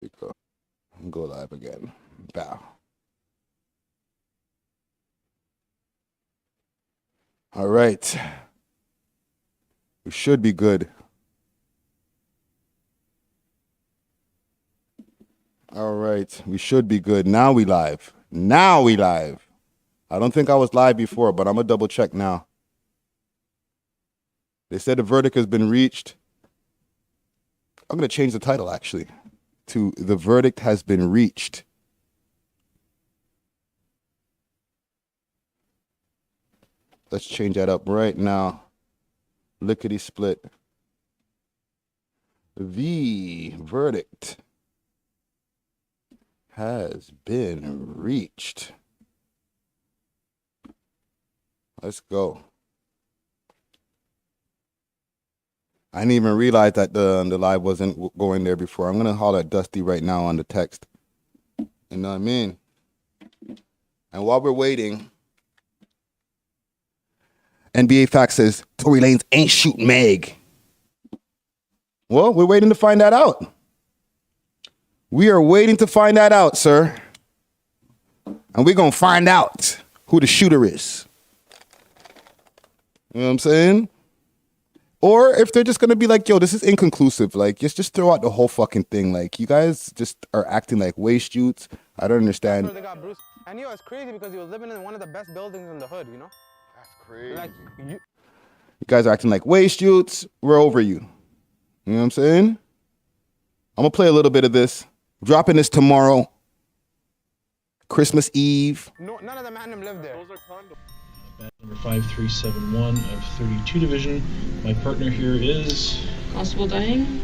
We go. Go live again. Bow. All right. We should be good. All right. We should be good. Now we live. Now we live. I don't think I was live before, but I'm going to double check now. They said the verdict has been reached. I'm going to change the title, actually, to The Verdict Has Been Reached. Let's change that up right now. Lickety split. The verdict has been reached. Let's go. I didn't even realize that the live wasn't going there before. I'm going to holler at Dusty right now on the text. You know what I mean? And while we're waiting, NBA Fact says Tory Lanez ain't shooting Meg. Well, we're waiting to find that out. We are waiting to find that out, sir. And we're going to find out who the shooter is. You know what I'm saying? Or if they're just going to be like, yo, this is inconclusive. Like, just throw out the whole fucking thing. Like, you guys just are acting like waste youths. I don't understand. They got Bruce. And it's crazy because he was living in one of the best buildings in the hood, you know? That's crazy. Like, you guys are acting like waste youths. We're over you. You know what I'm saying? I'm going to play a little bit of this. Dropping this tomorrow. Christmas Eve. No, none of the man live there. Those are condos. Number 5371 of 32 Division. My partner here is... Constable Dying,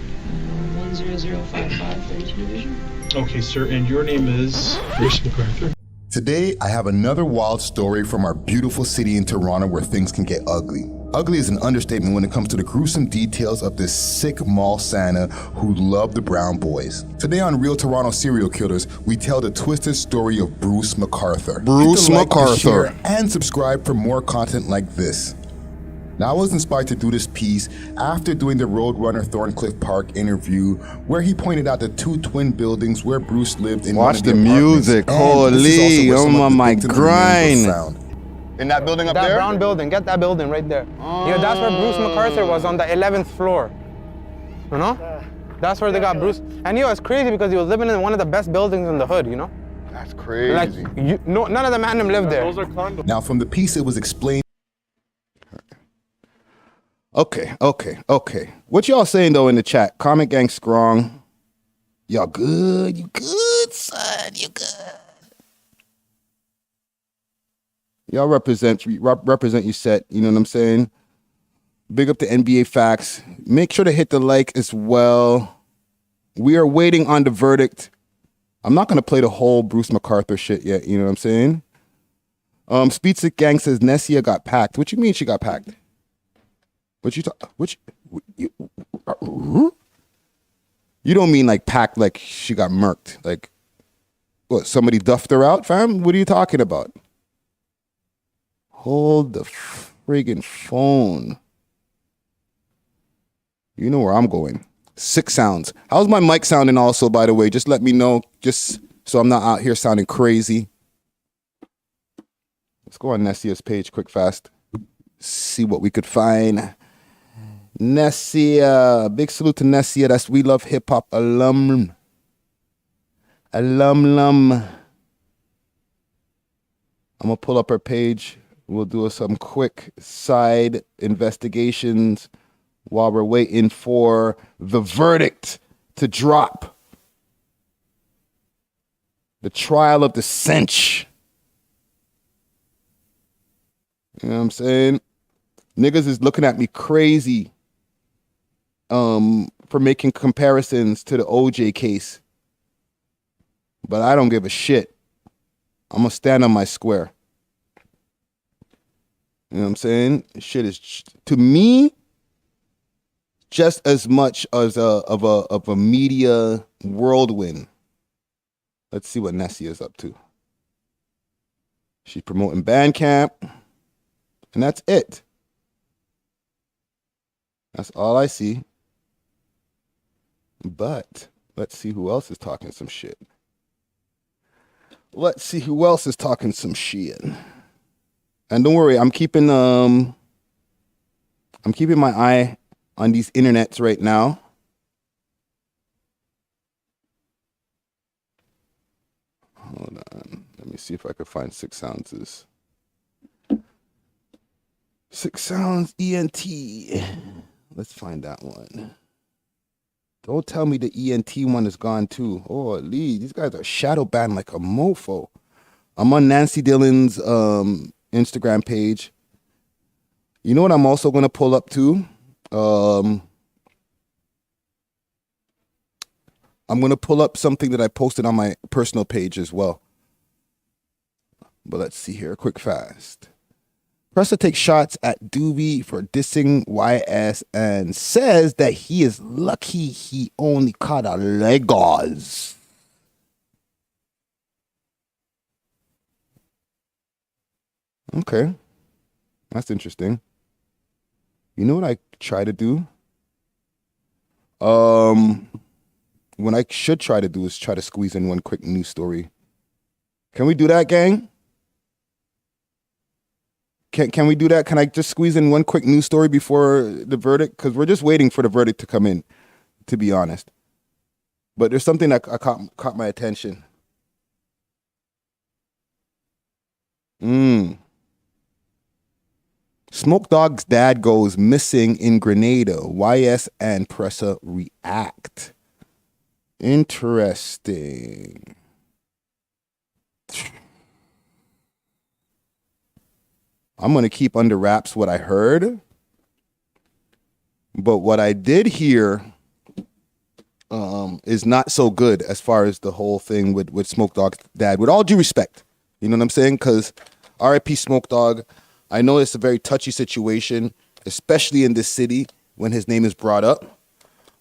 10055, 32 Division. Okay, sir, and your name is Bruce McArthur. Today, I have another wild story from our beautiful city in Toronto where things can get ugly. Ugly is an understatement when it comes to the gruesome details of this sick mall Santa who loved the Brown Boys. Today on Real Toronto Serial Killers, we tell the twisted story of Bruce McArthur. Bruce McArthur. Share, and subscribe for more content like this. Now, I was inspired to do this piece after doing the Roadrunner Thorncliffe Park interview, where he pointed out the two twin buildings where Bruce lived in. Watch the music, holy, on my grind. In that building up there? That brown building, get that building right there. Yeah, that's where Bruce McArthur was, on the 11th floor. You know? That's where they got Bruce. And it's crazy because he was living in one of the best buildings in the hood, you know? That's crazy. Like, none of the man live there. Those are condos. Now, from the piece, it was explained. Okay. What y'all saying, though, in the chat? Comment gang strong. Y'all good? You good, son? You good? Y'all represent your set. You know what I'm saying? Big up to NBA Facts. Make sure to hit the like as well. We are waiting on the verdict. I'm not going to play the whole Bruce McArthur shit yet. You know what I'm saying? Speedsick Gang says Nessia got packed. What you mean she got packed? You don't mean like packed like she got murked. Like, what, somebody duffed her out, fam? What are you talking about? Hold the friggin' phone. You know where I'm going. 6 sounds. How's my mic sounding also, by the way? Just let me know, just so I'm not out here sounding crazy. Let's go on Nessia's page quick, fast. See what we could find. Nessia, big salute to Nessia. That's We Love Hip Hop alum. I'm gonna pull up her page. We'll do some quick side investigations while we're waiting for the verdict to drop. The trial of the cinch. You know what I'm saying? Niggas is looking at me crazy for making comparisons to the OJ case. But I don't give a shit. I'm going to stand on my square. You know what I'm saying? Shit is, to me, just as much as of a media whirlwind. Let's see what Nessie is up to. She's promoting Bandcamp. And that's it. That's all I see. But Let's see who else is talking some shit. Let's see who else is talking some shit. And don't worry, I'm keeping my eye on these internets right now. Hold on. Let me see if I can find 6 ounces. 6 Sounds ENT. Let's find that one. Don't tell me the ENT one is gone too. Oh, Lee, these guys are shadow banned like a mofo. I'm on Nancy Dillon's Instagram page. You know what I'm also going to pull up too? I'm going to pull up something that I posted on my personal page as well. But let's see here, quick fast. Pressa takes shots at Doobie for dissing YS and says that he is lucky he only caught a Legos. Okay. That's interesting. You know what I try to do? What I should try to do is try to squeeze in one quick news story. Can we do that, gang? Can we do that? Can I just squeeze in one quick news story before the verdict? Because we're just waiting for the verdict to come in, to be honest. But there's something that caught my attention. Smoke Dog's dad goes missing in Grenada. YS and Pressa react. Interesting. I'm going to keep under wraps what I heard. But what I did hear is not so good as far as the whole thing with Smoke Dog's dad. With all due respect. You know what I'm saying? Because RIP Smoke Dog, I know it's a very touchy situation, especially in this city when his name is brought up.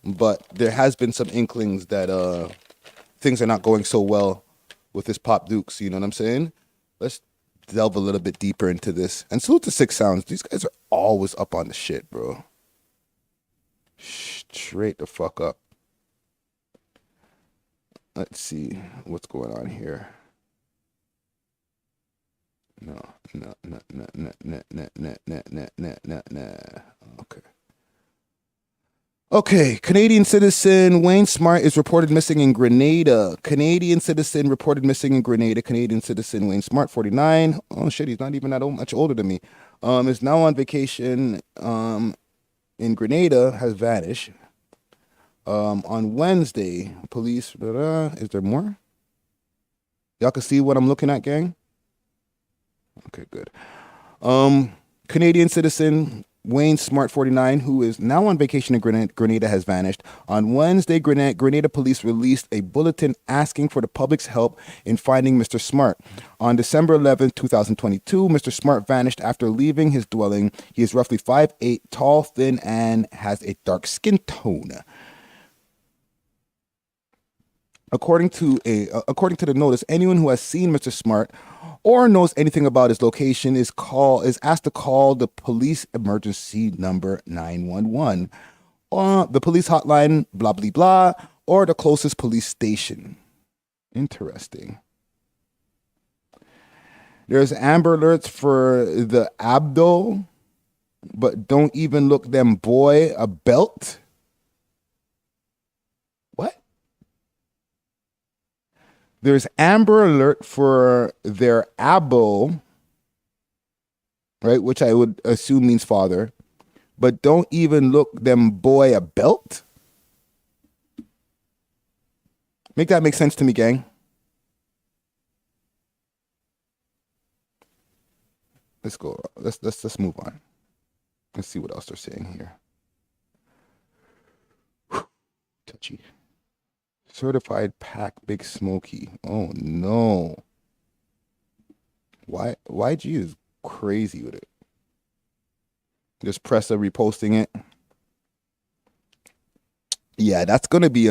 But there has been some inklings that things are not going so well with his Pop Dukes. You know what I'm saying? Let's delve a little bit deeper into this. And salute to 6 Sounds. These guys are always up on the shit, bro. Straight the fuck up. Let's see what's going on here. No. Okay, Canadian citizen Wayne Smart is reported missing in Grenada. Canadian citizen reported missing in Grenada. Canadian citizen Wayne Smart, 49. Oh shit, he's not even that much older than me. Is now on vacation in Grenada, has vanished. On Wednesday, police, is there more? Y'all can see what I'm looking at, gang? Okay, good. Canadian citizen Wayne Smart, 49, who is now on vacation in Grenada, has vanished. On Wednesday, Grenada police released a bulletin asking for the public's help in finding Mr. Smart. On December 11, 2022, Mr. Smart vanished after leaving his dwelling. He is roughly 5'8", tall, thin, and has a dark skin tone. According to the notice, anyone who has seen Mr. Smart or knows anything about his location is asked to call the police emergency number 911, or the police hotline, blah blah blah, or the closest police station. Interesting. There's Amber Alerts for the Abdo, but don't even look them boy a belt. What? There's Amber Alert for their abo, right, which I would assume means father, but don't even look them boy a belt? Make that make sense to me, gang. Let's go. Let's move on. Let's see what else they're saying here. Whew. Touchy. Certified pack Big Smoky. Oh no. Why YG is crazy with it. There's Pressa reposting it. Yeah, that's gonna be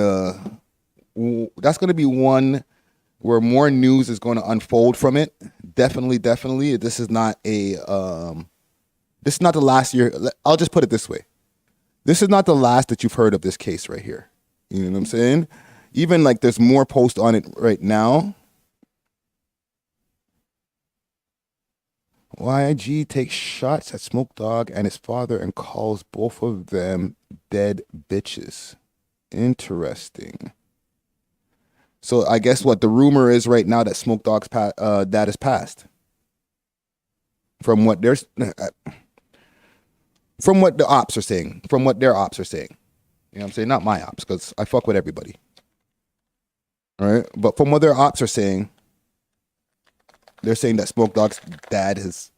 one where more news is going to unfold from it. Definitely. This is not the last year. I'll just put it this way. This is not the last that you've heard of this case right here. You know what I'm saying? Even like there's more posts on it right now. YG takes shots at Smoke Dogg and his father and calls both of them dead bitches. Interesting. So I guess what the rumor is right now that Smoke Dogg's dad is passed. From what the ops are saying, from what their ops are saying. You know what I'm saying? Not my ops, because I fuck with everybody. All right? But from what their ops are saying, they're saying that Smoke Dogg's dad has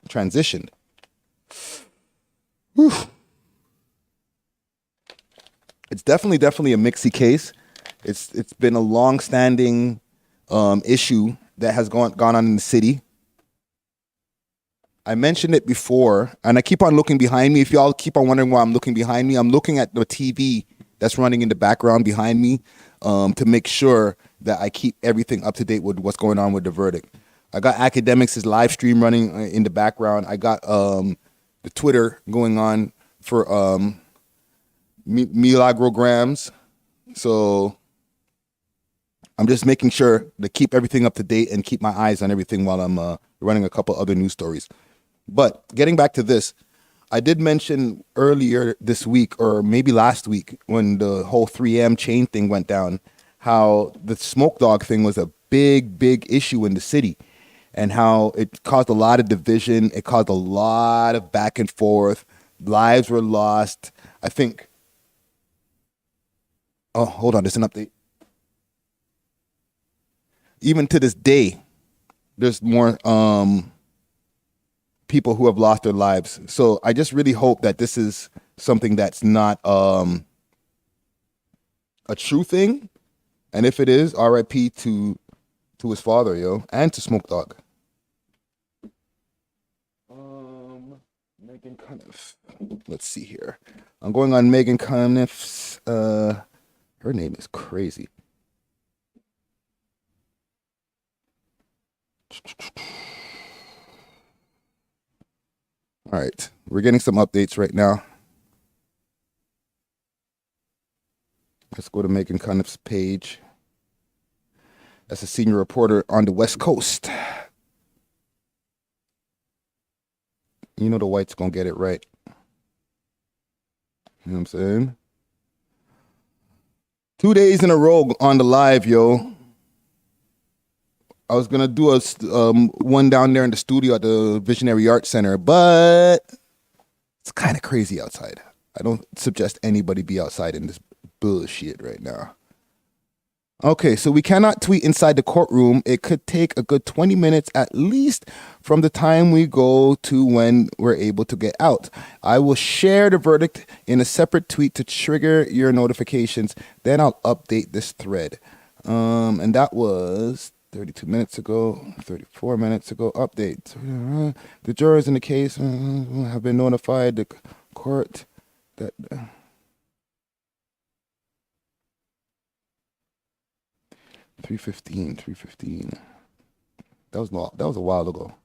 transitioned. Whew. It's definitely a mixy case. It's been a long-standing issue that has gone on in the city. I mentioned it before, and I keep on looking behind me. If y'all keep on wondering why I'm looking behind me, I'm looking at the TV that's running in the background behind me to make sure that I keep everything up to date with what's going on with the verdict. I got Academics' live stream running in the background. I got the Twitter going on for Milagograms. So I'm just making sure to keep everything up to date and keep my eyes on everything while I'm running a couple other news stories. But getting back to this, I did mention earlier this week, or maybe last week, when the whole 3M chain thing went down, how the Smoke Dogg thing was a big issue in the city, and how it caused a lot of division. It caused a lot of back and forth. Lives were lost. I think. Oh, hold on. There's an update. Even to this day, there's more people who have lost their lives. So I just really hope that this is something that's not a true thing. And if it is, RIP to his father, yo, and to Smoke Dogg. Megan Cuniff. Let's see here. I'm going on Megan Cuniff's. Her name is crazy. All right, we're getting some updates right now. Let's go to Megan Cuniff's page. That's a senior reporter on the West Coast. You know the whites gonna get it right. You know what I'm saying? 2 days in a row on the live, yo. I was gonna do a one down there in the studio at the Visionary Arts Center, but it's kind of crazy outside. I don't suggest anybody be outside in this bullshit right now. Okay, so we cannot tweet inside the courtroom. It could take a good 20 minutes at least from the time we go to when we're able to get out. I will share the verdict in a separate tweet to trigger your notifications. Then I'll update this thread. And that was 32 minutes ago, 34 minutes ago. Update. The jurors in the case have been notified. The court that... 3:15. That was a while ago.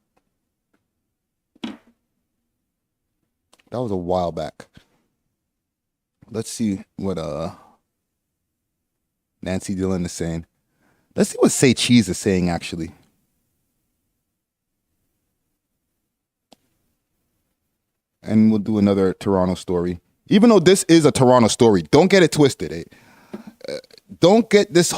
That was a while back. Let's see what Nancy Dillon is saying. Let's see what Say Cheese is saying actually. And we'll do another Toronto story. Even though this is a Toronto story, don't get it twisted. Don't get this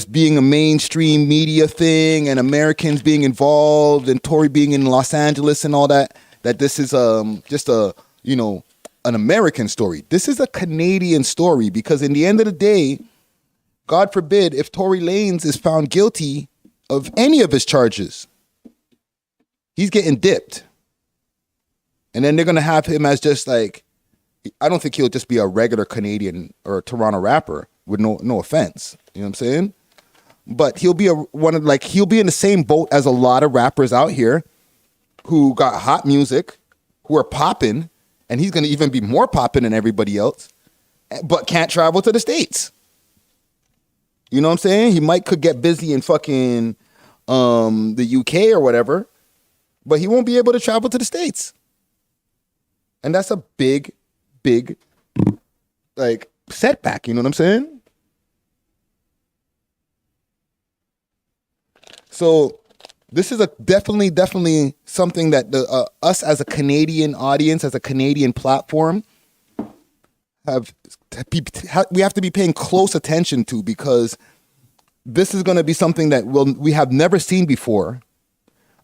being a mainstream media thing and Americans being involved and Tory being in Los Angeles and all that this is just an American story. This is a Canadian story because in the end of the day, God forbid, if Tory Lanez is found guilty of any of his charges, he's getting dipped. And then they're going to have him as just like, I don't think he'll just be a regular Canadian or Toronto rapper with no offense. You know what I'm saying? But he'll be he'll be in the same boat as a lot of rappers out here who got hot music, who are popping, and he's going to even be more popping than everybody else, but can't travel to the States. You know what I'm saying? He could get busy in fucking the UK or whatever, but he won't be able to travel to the States. And that's a big, like, setback, you know what I'm saying? So this is definitely something that us as a Canadian audience, as a Canadian platform, we have to be paying close attention to, because this is going to be something that we have never seen before.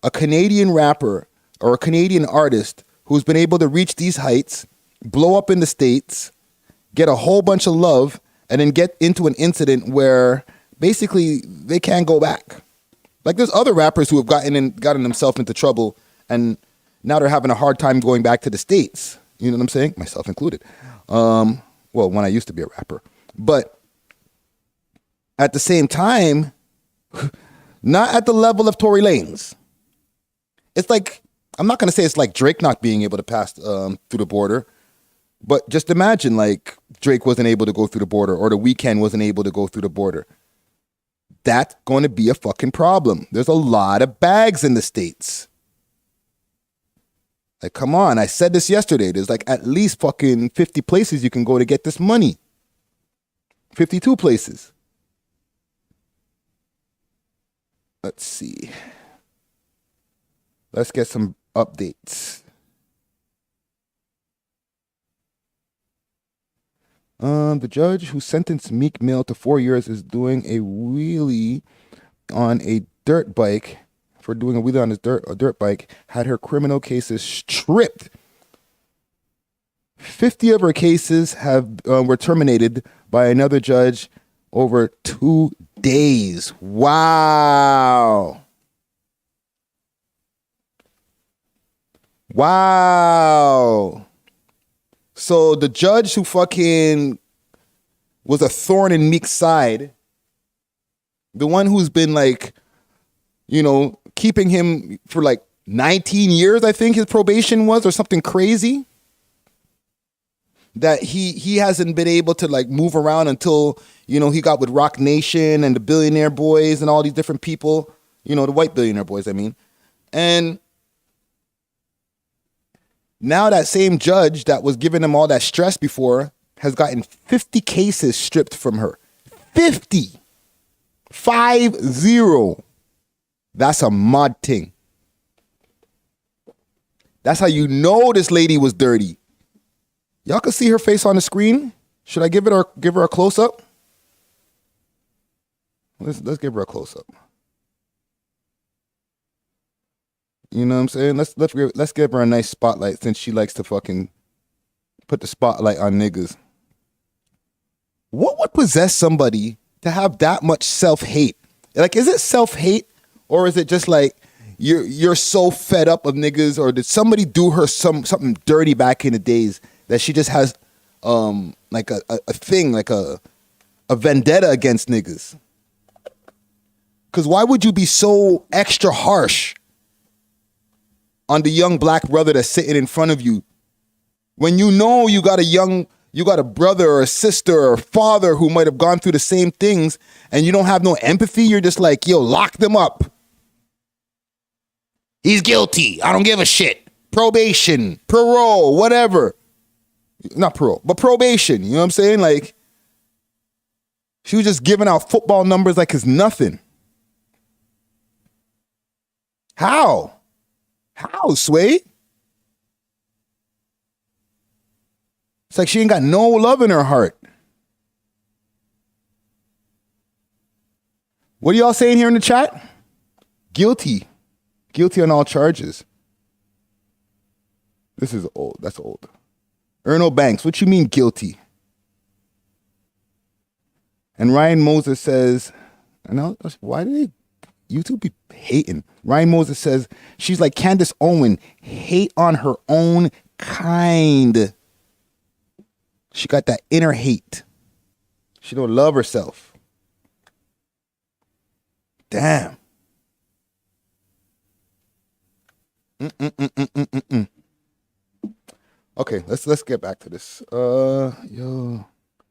A Canadian rapper or a Canadian artist who's been able to reach these heights, blow up in the States, get a whole bunch of love, and then get into an incident where basically they can't go back. Like, there's other rappers who have gotten themselves into trouble, and now they're having a hard time going back to the States. You know what I'm saying? Myself included. Well, when I used to be a rapper. But at the same time, not at the level of Tory Lanez. It's like, I'm not going to say it's like Drake not being able to pass through the border, but just imagine like Drake wasn't able to go through the border, or The Weeknd wasn't able to go through the border. That's going to be a fucking problem. There's a lot of bags in the States. Like, come on. I said this yesterday. There's like at least fucking 50 places you can go to get this money. 52 places. Let's see. Let's get some updates. The judge who sentenced Meek Mill to 4 years is doing a wheelie on a dirt bike. For doing a wheelie on his dirt bike, had her criminal cases stripped. 50 of her cases were terminated by another judge over 2 days. Wow. Wow. So the judge who fucking was a thorn in Meek's side, the one who's been like, you know, keeping him for like 19 years, I think his probation was, or something crazy, that he hasn't been able to like move around until, you know, he got with Rock Nation and the Billionaire Boys and all these different people, you know, the white Billionaire Boys, I mean. And now that same judge that was giving him all that stress before has gotten 50 cases stripped from her. 50. 50. That's a mud thing. That's how you know this lady was dirty. Y'all can see her face on the screen. Should I give her a close up? Let's give her a close up. You know what I'm saying? Let's give her a nice spotlight, since she likes to fucking put the spotlight on niggas. What would possess somebody to have that much self-hate? Like, is it self-hate, or is it just like you're so fed up of niggas, or did somebody do her something dirty back in the days that she just has like a thing, like a vendetta against niggas? Because why would you be so extra harsh on the young black brother that's sitting in front of you when you know you got a brother or a sister or a father who might have gone through the same things, and you don't have no empathy? You're just like, yo, lock them up. He's guilty. I don't give a shit. Probation, parole, whatever. Not parole, but probation. You know what I'm saying? Like, she was just giving out football numbers like it's nothing. How? How, Sway? It's like she ain't got no love in her heart. What are y'all saying here in the chat? Guilty. Guilty on all charges. This is old. That's old. Erno Banks, what you mean guilty? And Ryan Moses says, I know, why do they YouTube be hating? Ryan Moses says, she's like Candace Owen, hate on her own kind. She got that inner hate. She don't love herself. Damn. Okay, let's get back to this. Yo,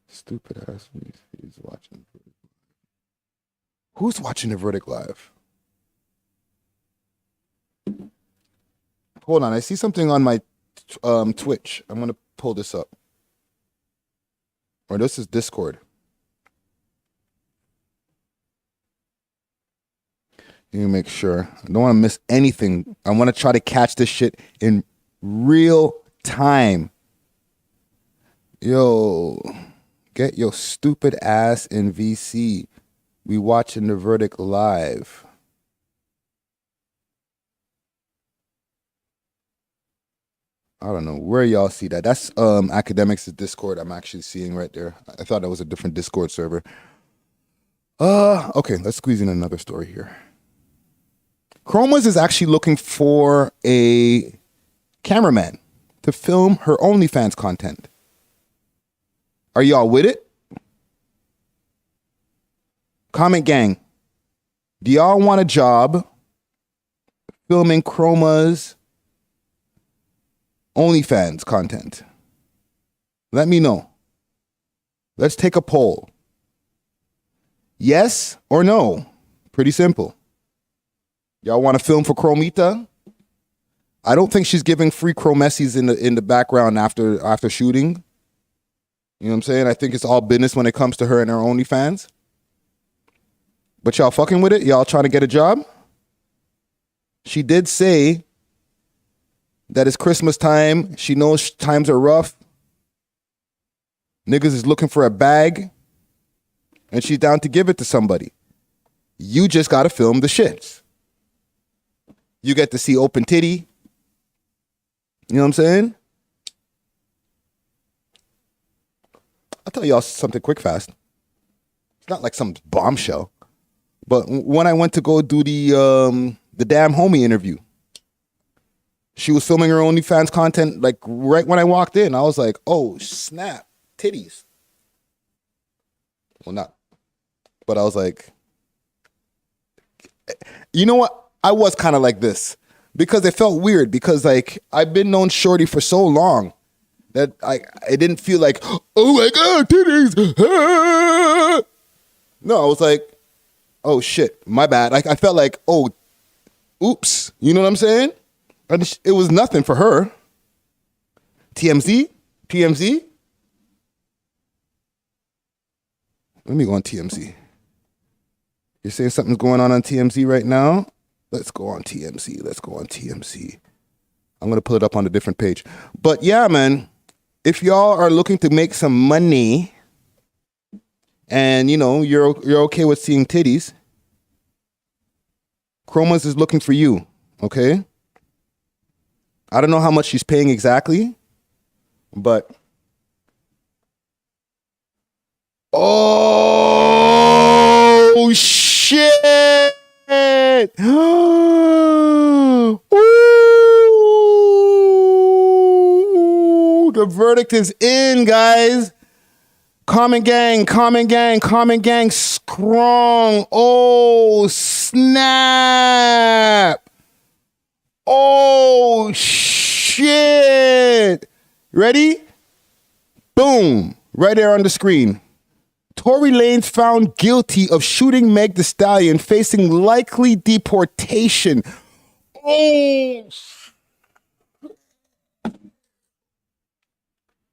stupid ass. He's watching. Who's watching the Verdict live? Hold on, I see something on my Twitch. I'm gonna pull this up. Or this is Discord. You make sure. I don't want to miss anything. I want to try to catch this shit in real time. Yo, get your stupid ass in VC. We watching the verdict live. I don't know where y'all see that. That's Academics' Discord. I'm actually seeing right there. I thought that was a different Discord server. Okay, let's squeeze in another story here. Chromas is actually looking for a cameraman to film her OnlyFans content. Are y'all with it? Comment gang. Do y'all want a job filming Chroma's OnlyFans content? Let me know. Let's take a poll. Yes or no? Pretty simple. Y'all want to film for Chromita? I don't think she's giving free chromessies in the background after shooting. You know what I'm saying? I think it's all business when it comes to her and her OnlyFans. But y'all fucking with it? Y'all trying to get a job? She did say that it's Christmas time. She knows times are rough. Niggas is looking for a bag. And she's down to give it to somebody. You just got to film the shits. You get to see open titty. You know what I'm saying? I'll tell y'all something quick, fast. It's not like some bombshell. But when I went to go do the damn homie interview, she was filming her OnlyFans content like right when I walked in. I was like, oh, snap, titties. Well, not. But I was like, you know what? I was kind of like this because it felt weird because like I've been known shorty for so long that it didn't feel like, oh my God, titties. Ah! No, I was like, oh shit, my bad. Like I felt like, oh, oops. You know what I'm saying? And it was nothing for her. TMZ? TMZ? Let me go on TMZ. You're saying something's going on TMZ right now? Let's go on TMZ. Let's go on TMZ. I'm going to put it up on a different page. But yeah, man, if y'all are looking to make some money and, you know, you're okay with seeing titties, Chromas is looking for you, okay? I don't know how much she's paying exactly, but... Oh, shit! Ooh, the verdict is in, guys. Comment gang, strong. Oh, snap. Oh, shit. Ready? Boom. Right there on the screen. Tory Lanez found guilty of shooting Meg Thee Stallion, facing likely deportation. Oh.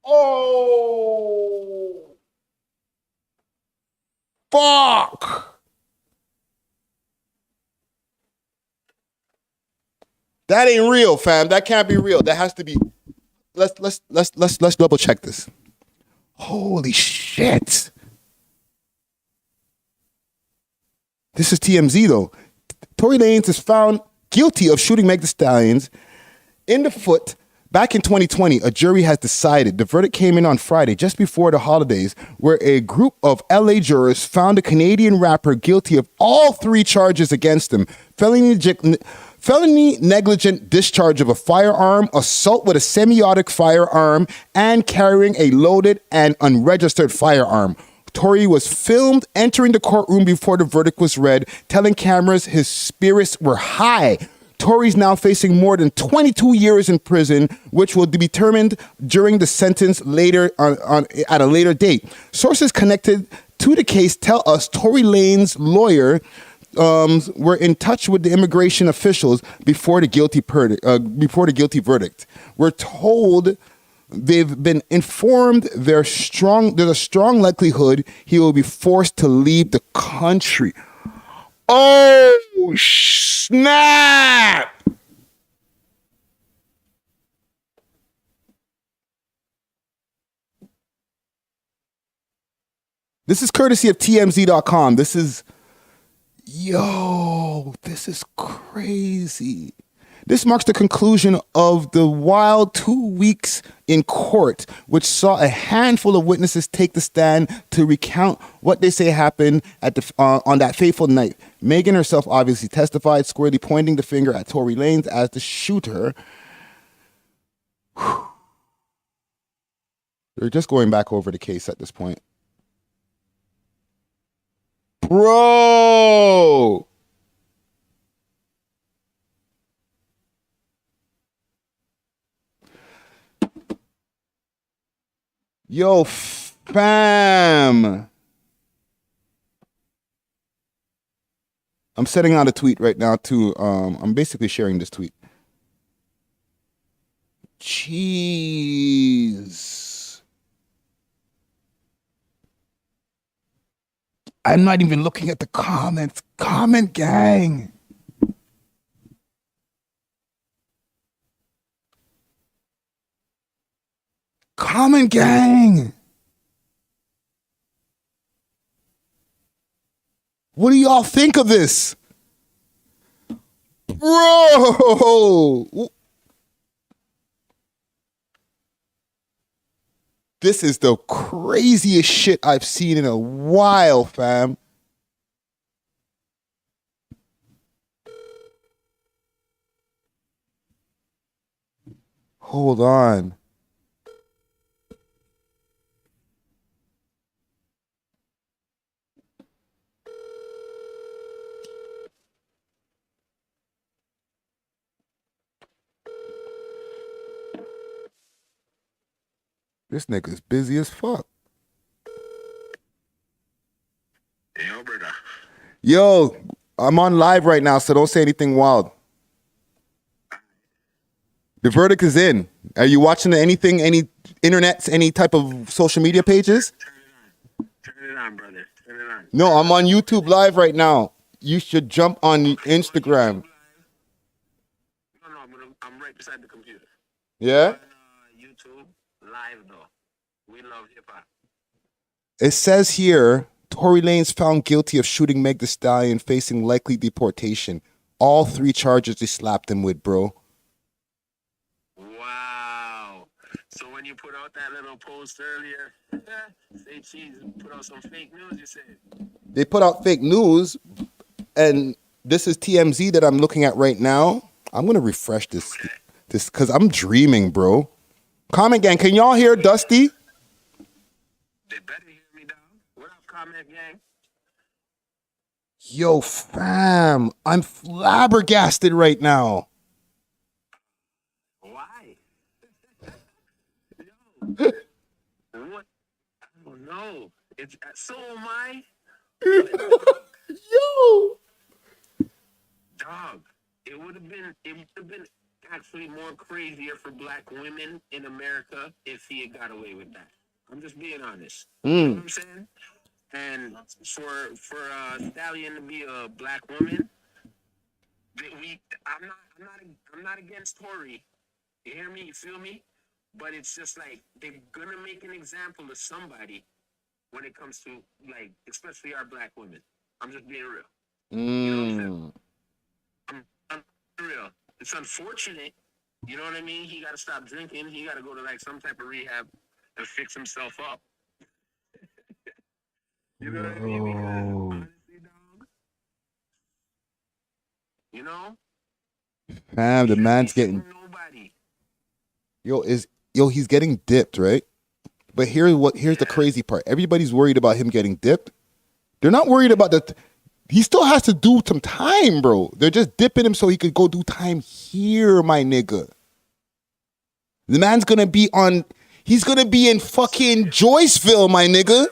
Oh. Fuck. That ain't real, fam. That can't be real. That has to be. Let's double check this. Holy shit. This is TMZ though. Tory Lanez is found guilty of shooting Meg Thee Stallion in the foot back in 2020. A jury has decided. The verdict came in on Friday, just before the holidays, where a group of LA jurors found a Canadian rapper guilty of all three charges against him: felony negligent discharge of a firearm, assault with a semi-automatic firearm, and carrying a loaded and unregistered firearm. Tory was filmed entering the courtroom before the verdict was read, telling cameras his spirits were high. Tory's now facing more than 22 years in prison, which will be determined during the sentence later at a later date. Sources connected to the case tell us Tory Lanez's lawyer were in touch with the immigration officials before the guilty verdict. We're told they've been informed there's a strong likelihood he will be forced to leave the country. Oh, Snap! This is courtesy of TMZ.com. This is crazy. This marks the conclusion of the wild 2 weeks in court, which saw a handful of witnesses take the stand to recount what they say happened at on that fateful night. Megan herself obviously testified, squarely pointing the finger at Tory Lanez as the shooter. They're just going back over the case at this point. Bro! Yo, fam. I'm sending out a tweet right now too. I'm basically sharing this tweet. Jeez. I'm not even looking at the comments. Comment gang. Comment gang. What do y'all think of this? Bro. This is the craziest shit I've seen in a while, fam. Hold on. This nigga's busy as fuck. Yo, brother. Yo, I'm on live right now, so don't say anything wild. The verdict is in. Are you watching anything, any internets, any type of social media pages? Turn it on, brother. Turn it on. No, I'm on YouTube live right now. You should jump on Instagram. No, I'm right beside the computer. Yeah? YouTube live though. We love hip hop. It says here, Tory Lanez found guilty of shooting Meg Thee Stallion, facing likely deportation. All 3 charges they slapped him with, bro. Wow. So when you put out that little post earlier, say cheese, put out some fake news, you said. They put out fake news, and this is TMZ that I'm looking at right now. I'm gonna refresh this, because I'm dreaming, bro. Comment gang, can y'all hear Dusty? They better hear me, dog. What up, comment gang? Yo, fam, I'm flabbergasted right now. Why? Yo. What? I don't know. It's so am I. Yo. Dog, it would have been actually more crazier for black women in America if he had got away with that. I'm just being honest. You know what I'm saying? And for Stallion to be a black woman, I'm not against Tory. You hear me? You feel me? But it's just like they're gonna make an example of somebody when it comes to, like, especially our black women. I'm just being real. You know what I'm saying? I'm real. It's unfortunate. You know what I mean? He got to stop drinking. He got to go to like some type of rehab and fix himself up. You know what I mean? Because honestly, dog, you know? Fam, the man's getting nobody. he's getting dipped, right? But here's the crazy part. Everybody's worried about him getting dipped. They're not worried about he still has to do some time, bro. They're just dipping him so he could go do time here, my nigga. The man's gonna be he's gonna be in fucking Joyceville, my nigga. No,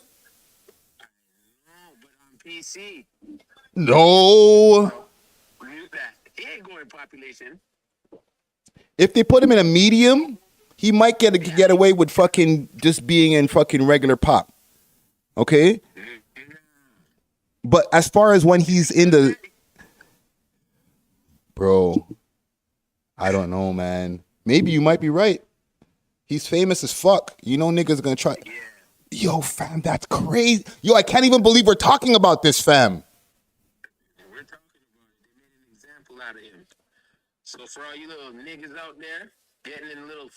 but on PC. No. He ain't going population. If they put him in a medium, he might get away with fucking just being in fucking regular pop. Okay? But as far as when he's in the Bro, I don't know, man. Maybe you might be right. He's famous as fuck. You know niggas gonna try. Yo, fam, that's crazy. Yo, I can't even believe we're talking about this, fam. We're talking about it. They made an example out of him. So for all you little niggas out there getting in little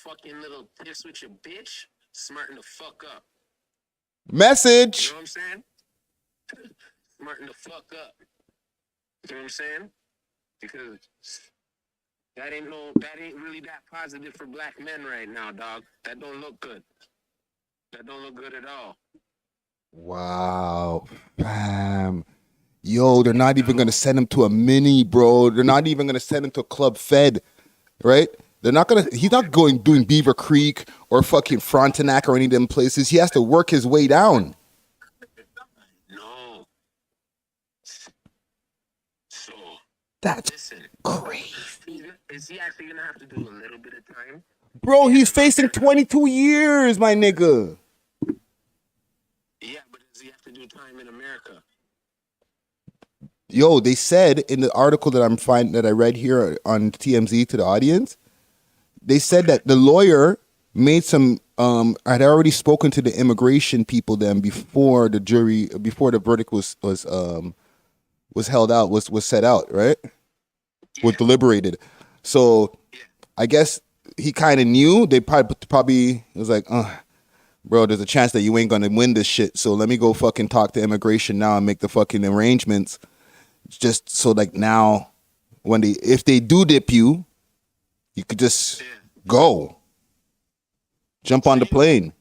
tiffs with your bitch, smarten the fuck up. You Message. know what I'm saying? Smarten the fuck up. You know what I'm saying? Because that ain't really that positive for black men right now, dog. That don't look good. That don't look good at all. Wow, fam. Yo, they're not even gonna send him to a mini, bro. They're not even gonna send him to Club Fed, right? They're not gonna. He's not doing Beaver Creek or fucking Frontenac or any of them places. He has to work his way down. No. So That's listen, crazy, is he actually gonna have to do a little bit of time? bro. He's facing 22 years, my nigga. Yeah, but does he have to do time in America? Yo, they said in the article that I read here on TMZ to the audience, they said that the lawyer made some had already spoken to the immigration people then before the verdict was held out, was set out, right? Was deliberated. So I guess he kind of knew. They probably was like, bro, there's a chance that you ain't gonna win this shit. So let me go fucking talk to immigration now and make the fucking arrangements. Just so like now, if they do dip you, you could just go, jump on the plane.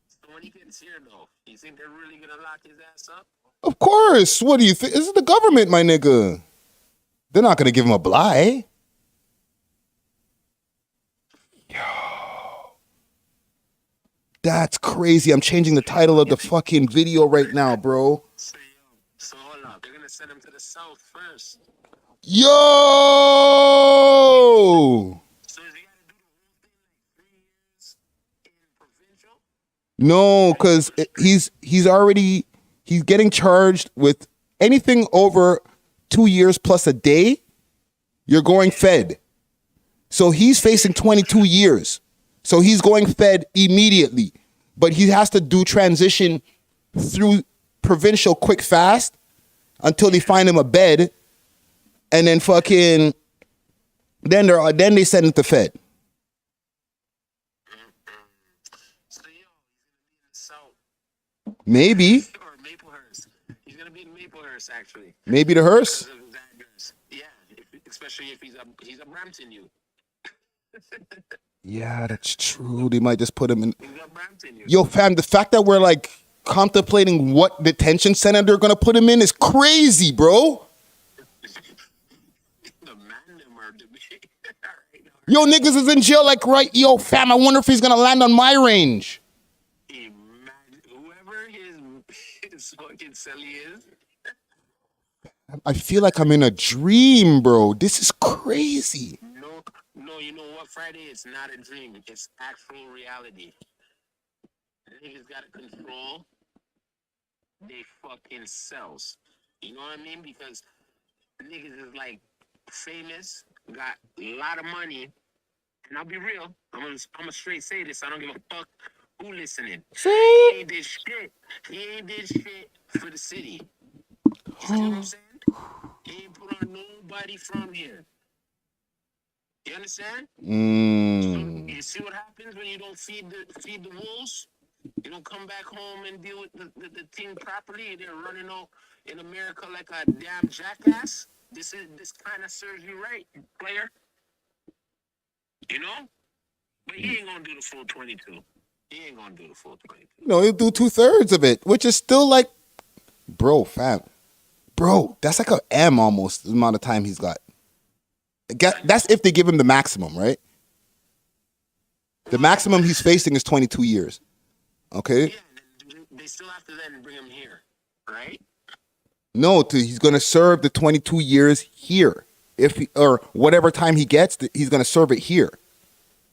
So when he gets here, though, you think they're really gonna lock his ass up? Of course. What do you think? This is the government, my nigga. They're not gonna give him a bly. Yo, that's crazy. I'm changing the title of the fucking video right now, bro. So hold up, they're gonna send him to the south first. Yo. So is he gotta do the whole thing like 3 years in provincial? No, because he's getting charged with anything over 2 years plus a day. You're going fed. So he's facing 22 years. So he's going fed immediately, but he has to do transition through provincial quick fast until they find him a bed, and then fucking then they send him to fed. So yo, he's gonna be in the south Maybe or Maplehurst. He's gonna be in Maplehurst actually. the hearse. Because of his address. Yeah, especially if he's a Brampton youth. Yeah, that's true. They might just put him in. He's a Brampton youth. Yo, fam, the fact that we're like contemplating what detention center they're gonna put him in is crazy, bro. The man them are debating. Yo, niggas is in jail like right. Yo, fam, I wonder if he's gonna land on my range. Whoever his fucking celly is. I feel like I'm in a dream, bro. This is crazy. No, you know what, Friday? It's not a dream. It's actual reality. Niggas gotta control they fucking selves. You know what I mean? Because niggas is like famous, got a lot of money, and I'll be real. I'm gonna straight say this. I don't give a fuck who listening. He ain't did shit. He ain't did shit for the city. You see what I'm saying? He ain't put on nobody from here. You understand? So you see what happens when you don't feed the wolves? You don't come back home and deal with the thing properly. They're running out in America like a damn jackass. This kind of serves you right, player. You know? But he ain't gonna do the full 22. He ain't gonna do the full 22. No, he'll do 2/3 of it, which is still like, bro, fam. Bro, that's like a M almost, the amount of time he's got. That's if they give him the maximum, right? The maximum he's facing is 22 years. Okay? Yeah, they still have to then bring him here, right? No, he's going to serve the 22 years here. Or whatever time he gets, he's going to serve it here.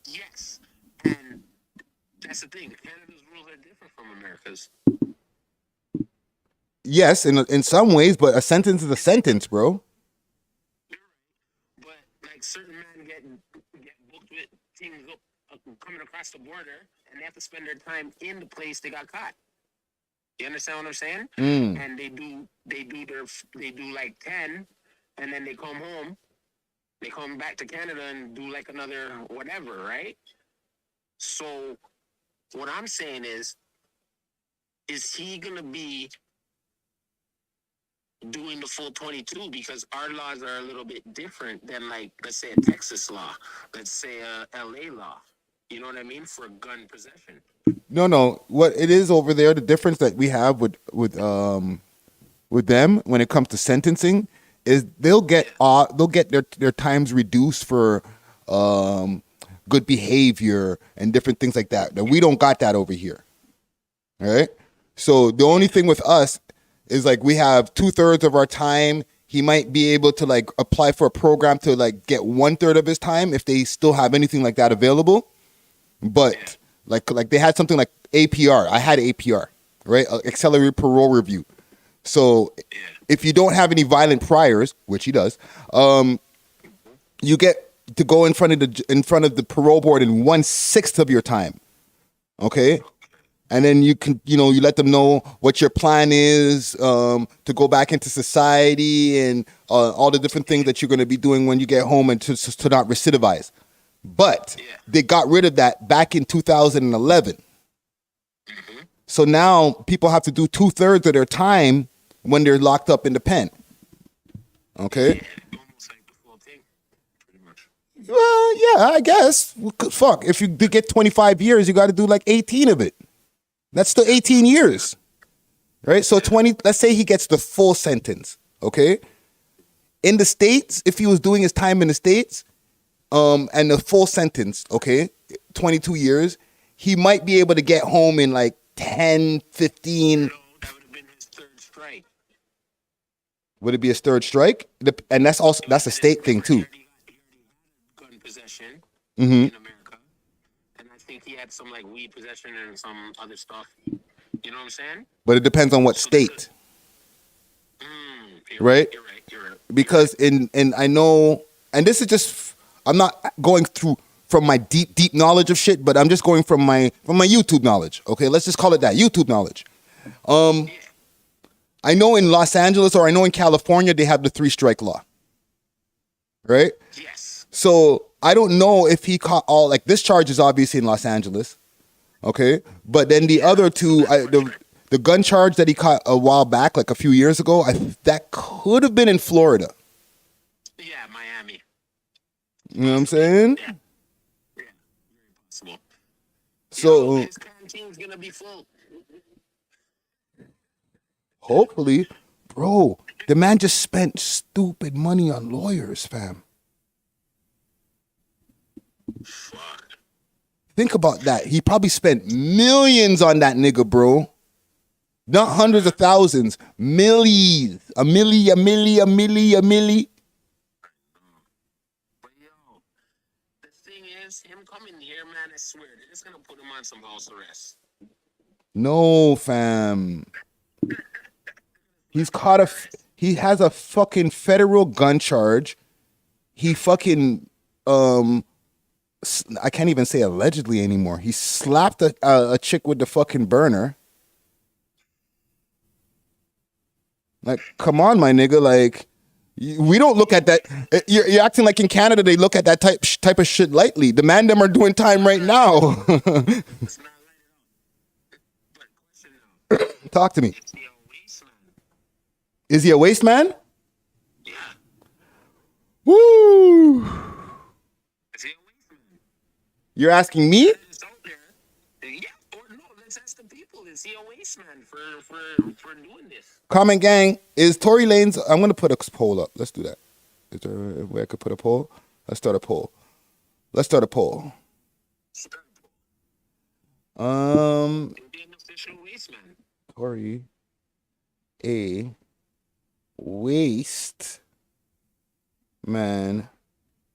Yes. And that's the thing. Canada's rules are different from America's. Yes, in some ways, but a sentence is a sentence, bro. coming across the border, and they have to spend their time in the place they got caught. You understand what I'm saying? And they do like 10, and then they come home. They come back to Canada and do like another whatever, right? So what I'm saying is he gonna be doing the full 22? Because our laws are a little bit different than, like, let's say a Texas law, let's say a LA law. You know what I mean? For gun possession. No. What it is over there, the difference that we have with them when it comes to sentencing is they'll get their times reduced for good behavior and different things like that. Now, we don't got that over here. All right. So the only thing with us is like we have 2/3 of our time. He might be able to like apply for a program to like get 1/3 of his time if they still have anything like that available. But like they had something like APR. I had APR, right? Accelerated parole review. So if you don't have any violent priors, which he does, you get to go in front of the parole board in 1/6 of your time. Okay? And then you can, you let them know what your plan is to go back into society and all the different things that you're going to be doing when you get home and to not recidivize. But they got rid of that back in 2011. So now people have to do 2/3 of their time when they're locked up in the pen. Okay? Almost like the full thing, pretty much. Well, yeah, I guess. Fuck, if you get 25 years, you got to do like 18 of it. That's still 18 years, right? So 20, let's say he gets the full sentence, okay? In the States, if he was doing his time in the States, and the full sentence, okay, 22 years, he might be able to get home in like 10, 15. No, that would have been his third strike. Would it be a third strike? And that's a state thing too. He already had gun possession in America. And I think he had some like weed possession and some other stuff. You know what I'm saying? But it depends on what state, right? You're right. Because in I know, and this is just, I'm not going through from my deep knowledge of shit, but I'm just going from my YouTube knowledge. Okay, let's just call it that, YouTube knowledge. I know in Los Angeles or I know in California they have the 3-strike law, right? Yes. So I don't know if he caught all, like this charge is obviously in Los Angeles, okay? But then the other two, the gun charge that he caught a while back, like a few years ago, that could have been in Florida. Yeah, Miami. You know what I'm saying? Yeah, very possible. So His cantine's gonna be full. hopefully, bro, the man just spent stupid money on lawyers, fam. Fuck. Think about that. He probably spent millions on that nigga, bro. Not hundreds of thousands, millions. A milli. But yo, the thing is, him coming here, man, I swear, they're just gonna put him on some house arrest. No, fam. He has a fucking federal gun charge. He fucking, I can't even say allegedly anymore. He slapped a chick with the fucking burner. Like, come on, my nigga. Like, we don't look at that. You're acting like in Canada they look at that type of shit lightly. The man them are doing time right now. It's not light at all. But question now, Talk to me. is he a wasteland? Is he a waste man? Yeah. Woo! Is he a wasteland? You're asking me? It's out there. Yeah, or no, let's ask the people. Is he a wasteman for doing this? Comment gang, is Tory Lanez? I'm gonna put a poll up. Let's do that. Is there a way I could put a poll? Let's start a poll. He'll be an official wasteman. Tory, a waste man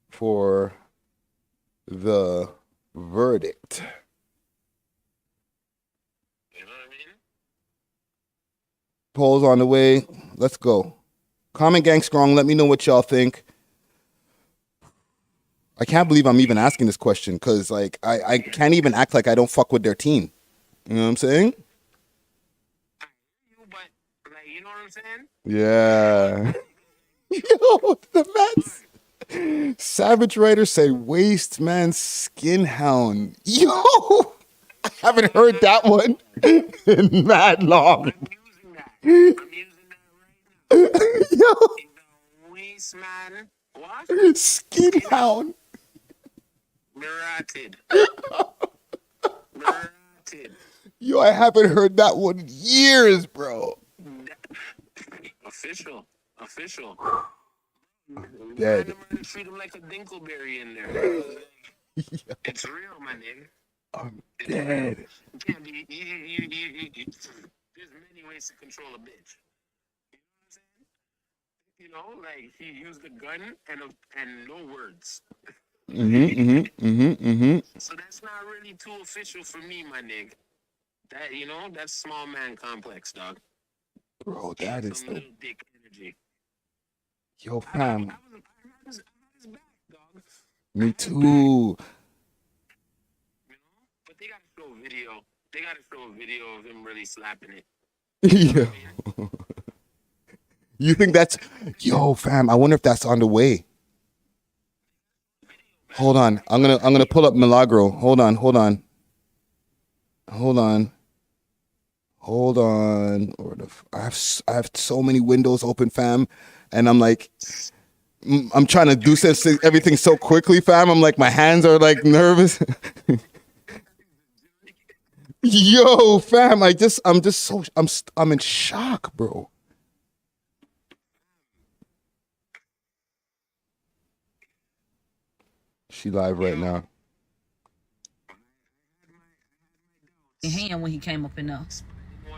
for the verdict. You know what I mean? Polls on the way. Let's go. Comment gang strong. Let me know what y'all think. I can't believe I'm even asking this question because, like, I can't even act like I don't fuck with their team. You know what I'm saying? But like, you know what I'm saying? Yeah. Yo, the Mets. Savage writers say waste man skin hound. Yo, I haven't heard that one in mad long. I'm using that. I'm using that right now. Yo, The waste man. What? skin hound. Merated. Merated. Yo, I haven't heard that one in years, bro. Official. Official. Dead. Man, treat him like a dinkleberry in there. It's real, my nigga. I'm dead. You can't be. There's many ways to control a bitch. You know what I'm saying? You know, like he used a gun and no words. So that's not really too official for me, my nigga. That, you know, that's small man complex, dog. Bro, that is Some the little dick energy. yo I fam. had his back, dog. Me too. You know, but they gotta show a video. They gotta show a video of him really slapping it. Yeah. You think that's yo fam? I wonder if that's on the way. Hold on, I'm gonna pull up Milagro. Hold on. Or I have so many windows open, fam, and I'm like, I'm trying to do everything so quickly, fam. I'm like, my hands are like nervous. Yo, fam, I'm in shock, bro. She live right now. Hand when he came up in there.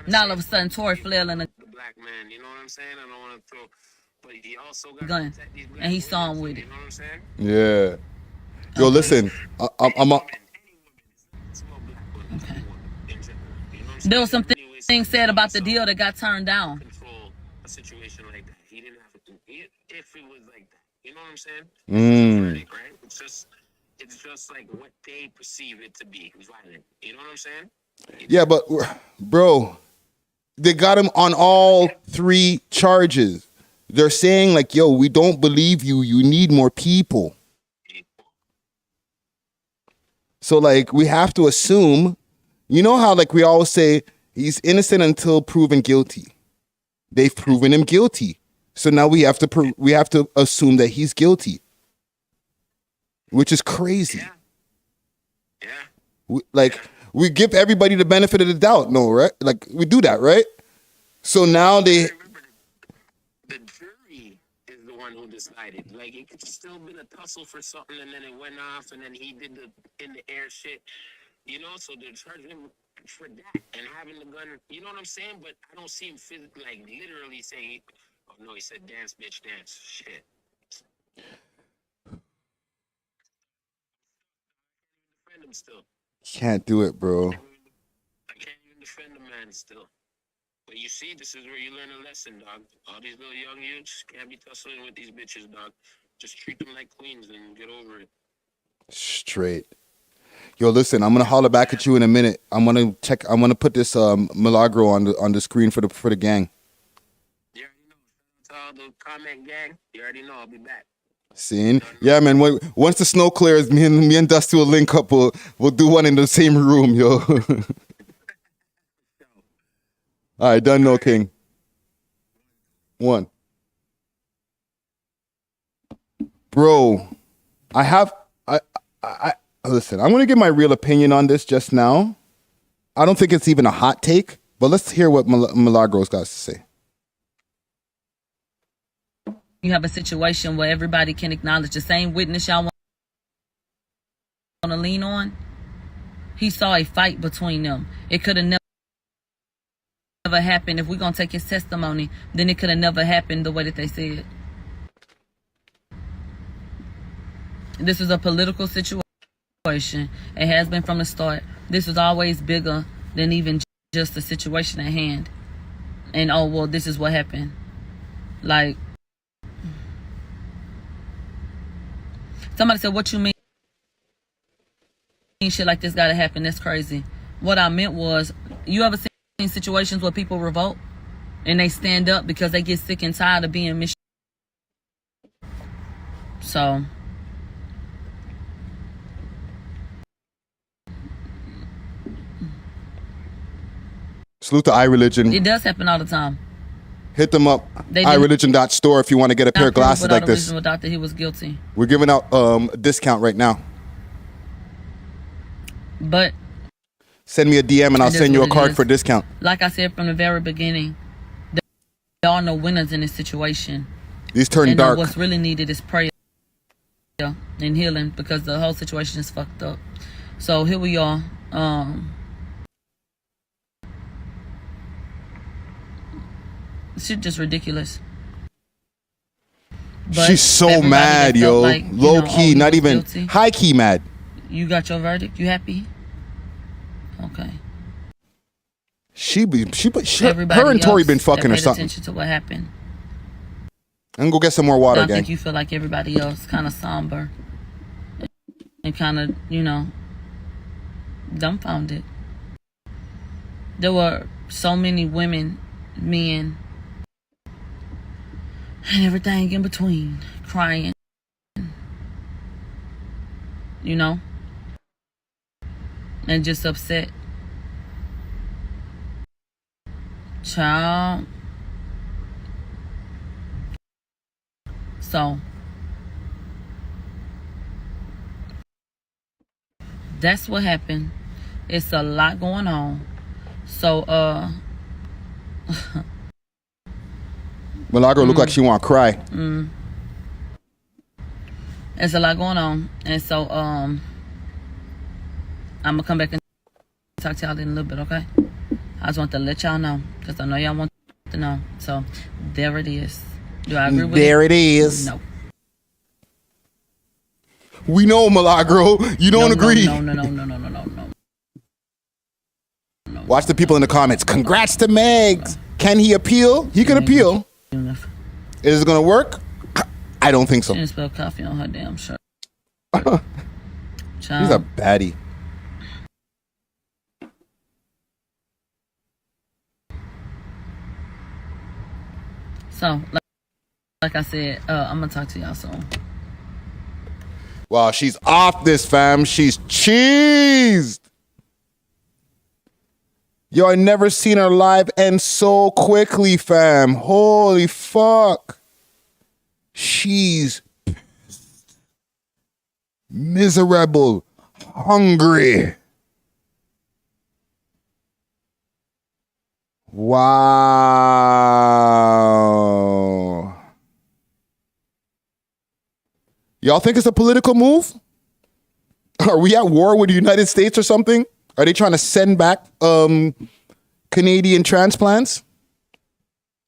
Now all of a sudden, Tory flailing a The black man, you know what I'm saying? I don't want to throw, but he also got gun, and he saw him with it. You know what I'm saying? Yeah. Yo, listen, I'm Okay. There was some things said about the deal that got turned down. Control a situation like that. He didn't have to. If it was like that, you know what I'm saying? Verdict, right? It's just like what they perceive it to be violent. You know what I'm saying? Yeah, but bro, they got him on all 3 charges. They're saying like, yo, we don't believe you. You need more people. So like, we have to assume, you know how like we always say he's innocent until proven guilty. They've proven him guilty. So now we have to assume that he's guilty, which is crazy. Yeah. We give everybody the benefit of the doubt, no, right? Like we do that, right? So now they. Remember, the jury is the one who decided. Like it could still been a tussle for something, and then it went off, and then he did the in the air shit. You know, so they're charging him for that and having the gun. You know what I'm saying? But I don't see him physically, like literally saying, "Oh no," he said, "Dance, bitch, dance." Shit. Defend him still. Can't do it, bro. I can't even defend the man still. But you see, this is where you learn a lesson, dog. All these little young youths can't be tussling with these bitches, dog. Just treat them like queens and get over it. Straight. Yo, listen, I'm gonna holler back at you in a minute. I'm gonna put this Milagro on the screen for the gang. You already know. Shout out to all the comment gang. You already know. I'll be back. Seeing? Yeah, man. Once the snow clears, me and Dusty will link up. We'll do one in the same room, yo. All right, done. No king. 1. Bro, I listen. I'm gonna give my real opinion on this just now. I don't think it's even a hot take, but let's hear what Milagro's got to say. You have a situation where everybody can acknowledge the same witness y'all want to lean on. He saw a fight between them. It could have never happened. If we're going to take his testimony, then it could have never happened the way that they said. This is a political situation. It has been from the start. This was always bigger than even just the situation at hand. And, oh, well, this is what happened. Like, Somebody said, what you mean shit like this gotta happen? That's crazy. What I meant was, you ever seen situations where people revolt and they stand up because they get sick and tired of being mistreated? So salute to iReligion. it does happen all the time. Hit them up. They did iReligion.store if you want to get a pair of glasses like this. Doctor, he was guilty. We're giving out a discount right now. But send me a DM and I'll it is send you a what it card is. for discount. Like I said from the very beginning, there are no winners in this situation. These turn And dark. what's really needed is prayer and healing, because the whole situation is fucked up. So here we are. Shit just ridiculous. But she's so everybody mad, that felt yo. like, Low key, you not was even guilty. high key mad. You got your verdict? You happy? Okay. Her and Tory been fucking or paid something. attention to what happened. I'm gonna go get some more water, I gang. think you feel like everybody else, kind of somber and kind of, dumbfounded. There were so many women, men, and everything in between, crying, and just upset. Child. So that's what happened. It's a lot going on. So Milagro look like she want to cry. It's a lot going on. And so I'm gonna come back and talk to y'all in a little bit, okay? I just want to let y'all know, because I know y'all want to know. So there it is. Do I agree with There it is. No. We know, Milagro. You don't agree. No. Watch the people in the comments. Congrats to Megs. Can he appeal? He can appeal. Is it gonna work? I don't think so. She didn't spill coffee on her damn shirt. He's a baddie. So, like I said, I'm gonna talk to y'all soon. Wow, she's off this, fam. She's cheesed. Yo, I never seen her live end so quickly, fam. Holy fuck. She's miserable, hungry. Wow. Y'all think it's a political move? Are we at war with the United States or something? Are they trying to send back Canadian transplants?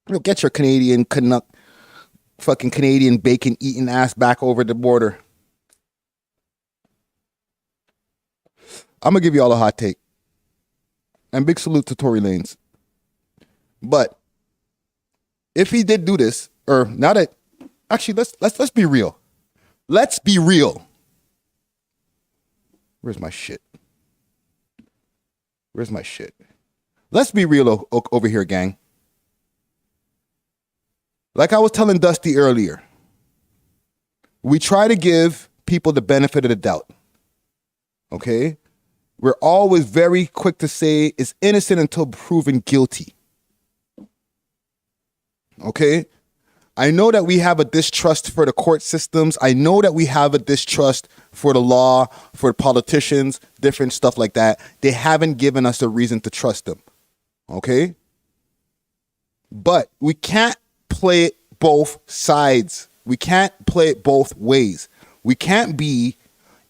You'll get your Canadian Canuck, fucking Canadian bacon eating ass back over the border. I'm gonna give you all a hot take. And big salute to Tory Lanez. But if he did do this, or now that actually let's be real. Let's be real. Where's my shit? Where's my shit? Let's be real over here, gang. Like I was telling Dusty earlier, we try to give people the benefit of the doubt. Okay? We're always very quick to say it's innocent until proven guilty. Okay? I know that we have a distrust for the court systems. I know that we have a distrust for the law, for politicians, different stuff like that. They haven't given us a reason to trust them. Okay? But we can't play it both sides. We can't play it both ways. We can't be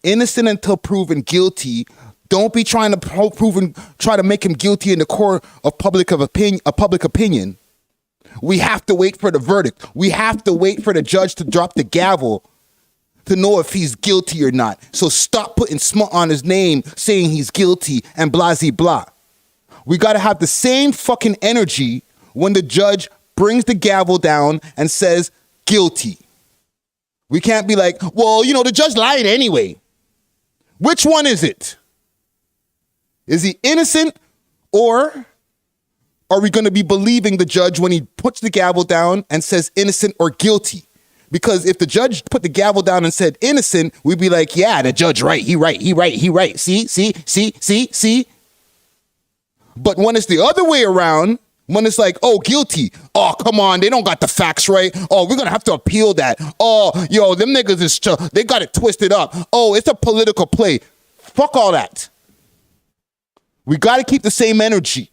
innocent until proven guilty. Don't be trying to try to make him guilty in the court of public opinion. We have to wait for the verdict. We have to wait for the judge to drop the gavel to know if he's guilty or not. So stop putting smut on his name saying he's guilty and blah, blah, blah. We got to have the same fucking energy when the judge brings the gavel down and says guilty. We can't be like, well, you know, the judge lied anyway. Which one is it? Is he innocent, or are we going to be believing the judge when he puts the gavel down and says innocent or guilty? Because if the judge put the gavel down and said innocent, we'd be like, yeah, the judge right. He right. See. But when it's the other way around, when it's like, oh, guilty. Oh, come on. They don't got the facts right. Oh, we're going to have to appeal that. Oh, yo, them niggas they got it twisted up. Oh, it's a political play. Fuck all that. We got to keep the same energy.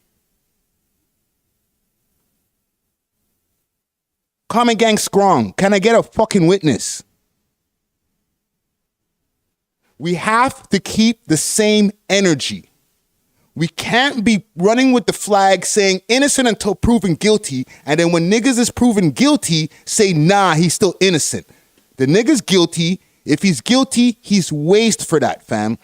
Common gang strong. Can I get a fucking witness? We have to keep the same energy. We can't be running with the flag saying innocent until proven guilty, and then when niggas is proven guilty, say, nah, he's still innocent. The nigga's guilty. If he's guilty, he's waste for that, fam.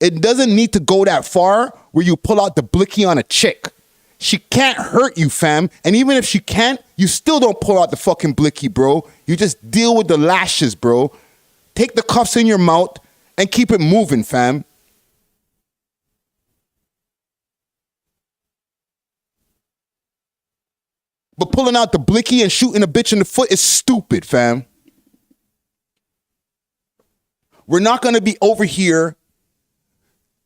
It doesn't need to go that far where you pull out the blicky on a chick. She can't hurt you, fam. And even if she can't, you still don't pull out the fucking blicky, bro. You just deal with the lashes, bro. Take the cuffs in your mouth and keep it moving, fam. But pulling out the blicky and shooting a bitch in the foot is stupid, fam. We're not going to be over here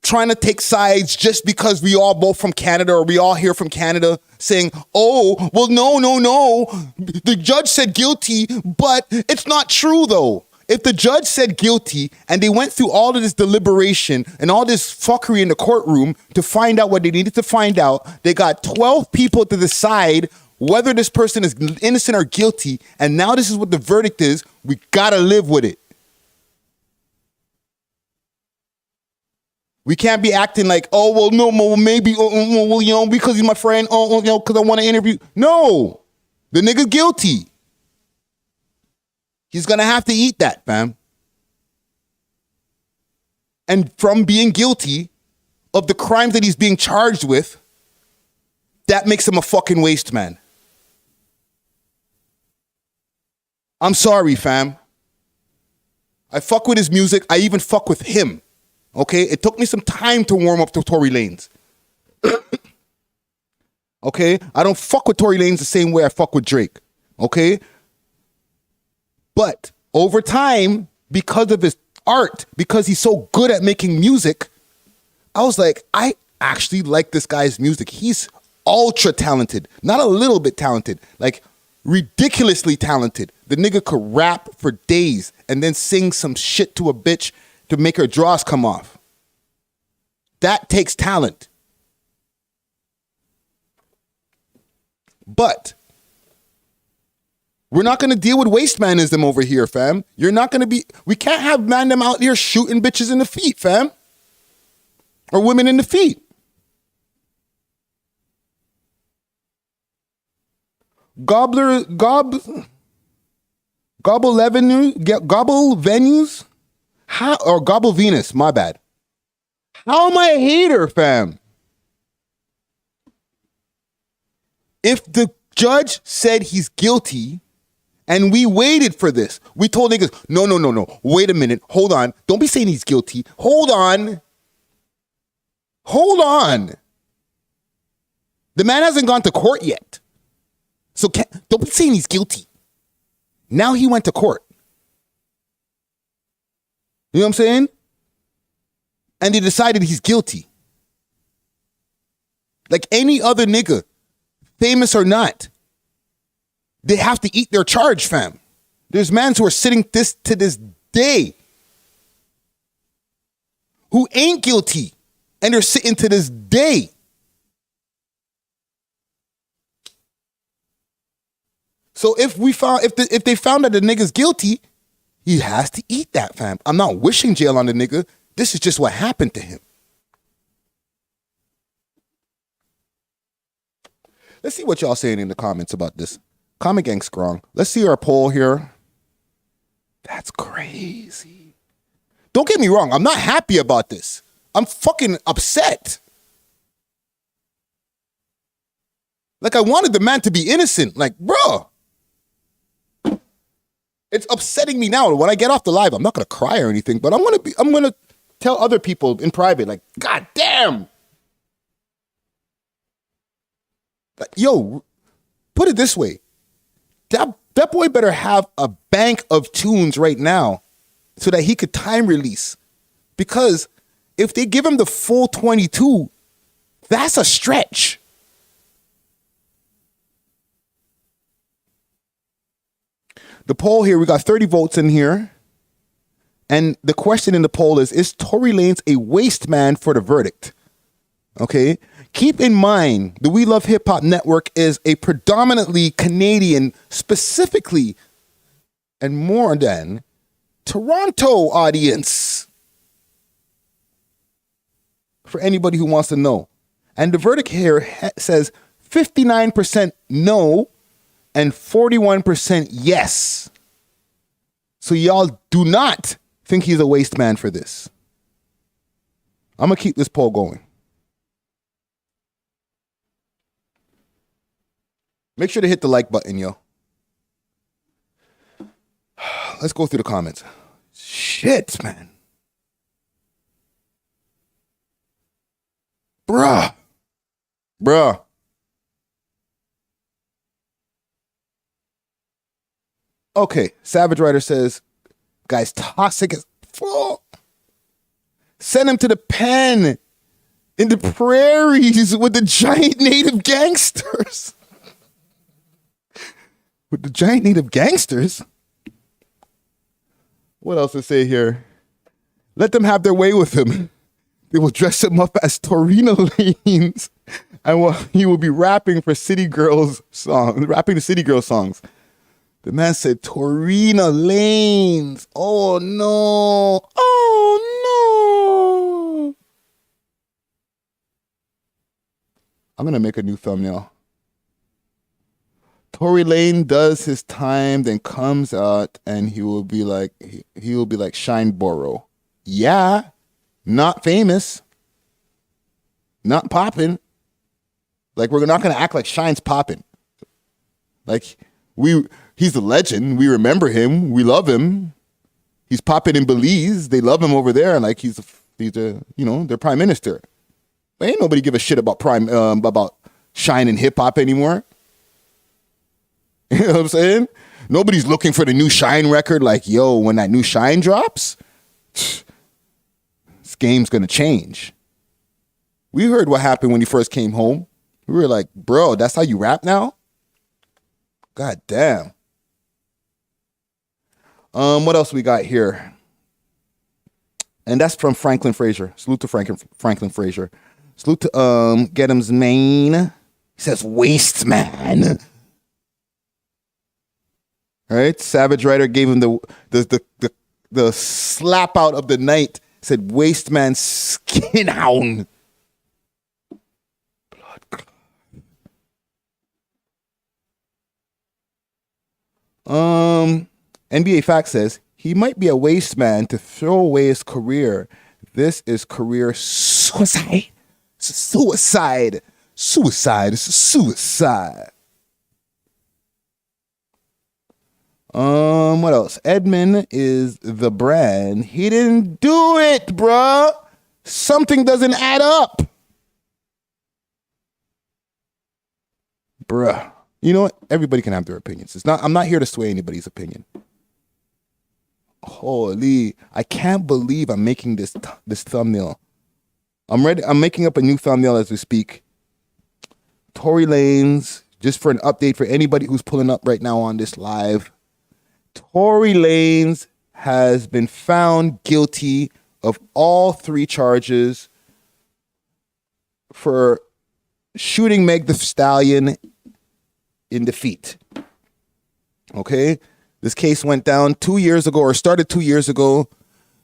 trying to take sides just because we all both from Canada or we all here from Canada saying, oh, well, no. The judge said guilty, but it's not true, though. If the judge said guilty and they went through all of this deliberation and all this fuckery in the courtroom to find out what they needed to find out, they got 12 people to decide whether this person is innocent or guilty, and now this is what the verdict is. We gotta live with it. We can't be acting like, oh, well, no, well, maybe, well, you know, because he's my friend, you know, because I want to interview. No, the nigga's guilty. He's gonna have to eat that, fam. And from being guilty of the crimes that he's being charged with, that makes him a fucking waste man. I'm sorry, fam. I fuck with his music. I even fuck with him. Okay? It took me some time to warm up to Tory Lanez. Okay? I don't fuck with Tory Lanez the same way I fuck with Drake. Okay? But over time, because of his art, because he's so good at making music, I was like, I actually like this guy's music. He's ultra talented, not a little bit talented, like ridiculously talented. The nigga could rap for days and then sing some shit to a bitch to make her draws come off. That takes talent. But we're not going to deal with waste manism over here, fam. You're not going to be, we can't have man them out here shooting bitches in the feet, fam. Or women in the feet. Gobble venues, how, or Gobble Venus, my bad. How am I a hater, fam? If the judge said he's guilty and we waited for this, we told niggas, no, wait a minute, hold on. Don't be saying he's guilty. Hold on. The man hasn't gone to court yet. So don't be saying he's guilty. Now he went to court. You know what I'm saying? And they decided he's guilty. Like any other nigga, famous or not, they have to eat their charge, fam. There's mans who are sitting to this day who ain't guilty, and they're sitting to this day. So if they found that the nigga's guilty, he has to eat that, fam. I'm not wishing jail on the nigga. This is just what happened to him. Let's see what y'all saying in the comments about this. Comment gang strong. Let's see our poll here. That's crazy. Don't get me wrong. I'm not happy about this. I'm fucking upset. Like, I wanted the man to be innocent. Like, bro. It's upsetting me now. When I get off the live, I'm not gonna cry or anything, but I'm gonna tell other people in private, like, God damn. Yo, put it this way. That boy better have a bank of tunes right now so that he could time release. Because if they give him the full 22, that's a stretch. The poll here, we got 30 votes in here. And the question in the poll is Tory Lanez a waste man for the verdict? Okay. Keep in mind, the We Love Hip Hop Network is a predominantly Canadian, specifically and more than Toronto audience. For anybody who wants to know. And the verdict here says 59% no and 41% yes. So y'all do not think he's a waste man for this. I'm going to keep this poll going. Make sure to hit the like button, yo. Let's go through the comments. Shit, man. Bruh. Okay, Savage Rider says, guy's toxic as fuck. Send him to the pen in the prairies with the giant native gangsters. With the giant native gangsters? What else to say here? Let them have their way with him. They will dress him up as Tory Lanez, and he will be rapping for City Girls songs, rapping the City Girls songs. The man said Tory Lanez. Oh no! Oh no! I'm gonna make a new thumbnail. Tory Lanez does his time, then comes out, and he will be like Shineboro. Yeah. Not famous, not popping. Like, we're not going to act like Shine's popping. Like, he's a legend. We remember him. We love him. He's popping in Belize. They love him over there. And like, he's their prime minister. But ain't nobody give a shit about about Shine and hip hop anymore. You know what I'm saying? Nobody's looking for the new Shine record. Like, yo, when that new Shine drops, this game's gonna change. We heard what happened when he first came home. We were like, bro, that's how you rap now? God damn. What else we got here? And that's from Franklin Fraser. Salute to Franklin Fraser. Salute to Get'em's Maine. He says, waste man. All right. Savage Rider gave him the slap out of the night. Said, waste man, skin hound. NBA Fact says he might be a waste man to throw away his career. This is career suicide. Suicide. What else? Edmund is the brand. He didn't do it, bruh. Something doesn't add up. Bruh. You know what? Everybody can have their opinions. I'm not here to sway anybody's opinion. Holy, I can't believe I'm making this thumbnail. I'm ready. I'm making up a new thumbnail as we speak. Tory Lanez, just for an update for anybody who's pulling up right now on this live. Tory Lanez has been found guilty of all 3 charges for shooting Meg the Stallion in the feet. Okay? This case went down 2 years ago, or started 2 years ago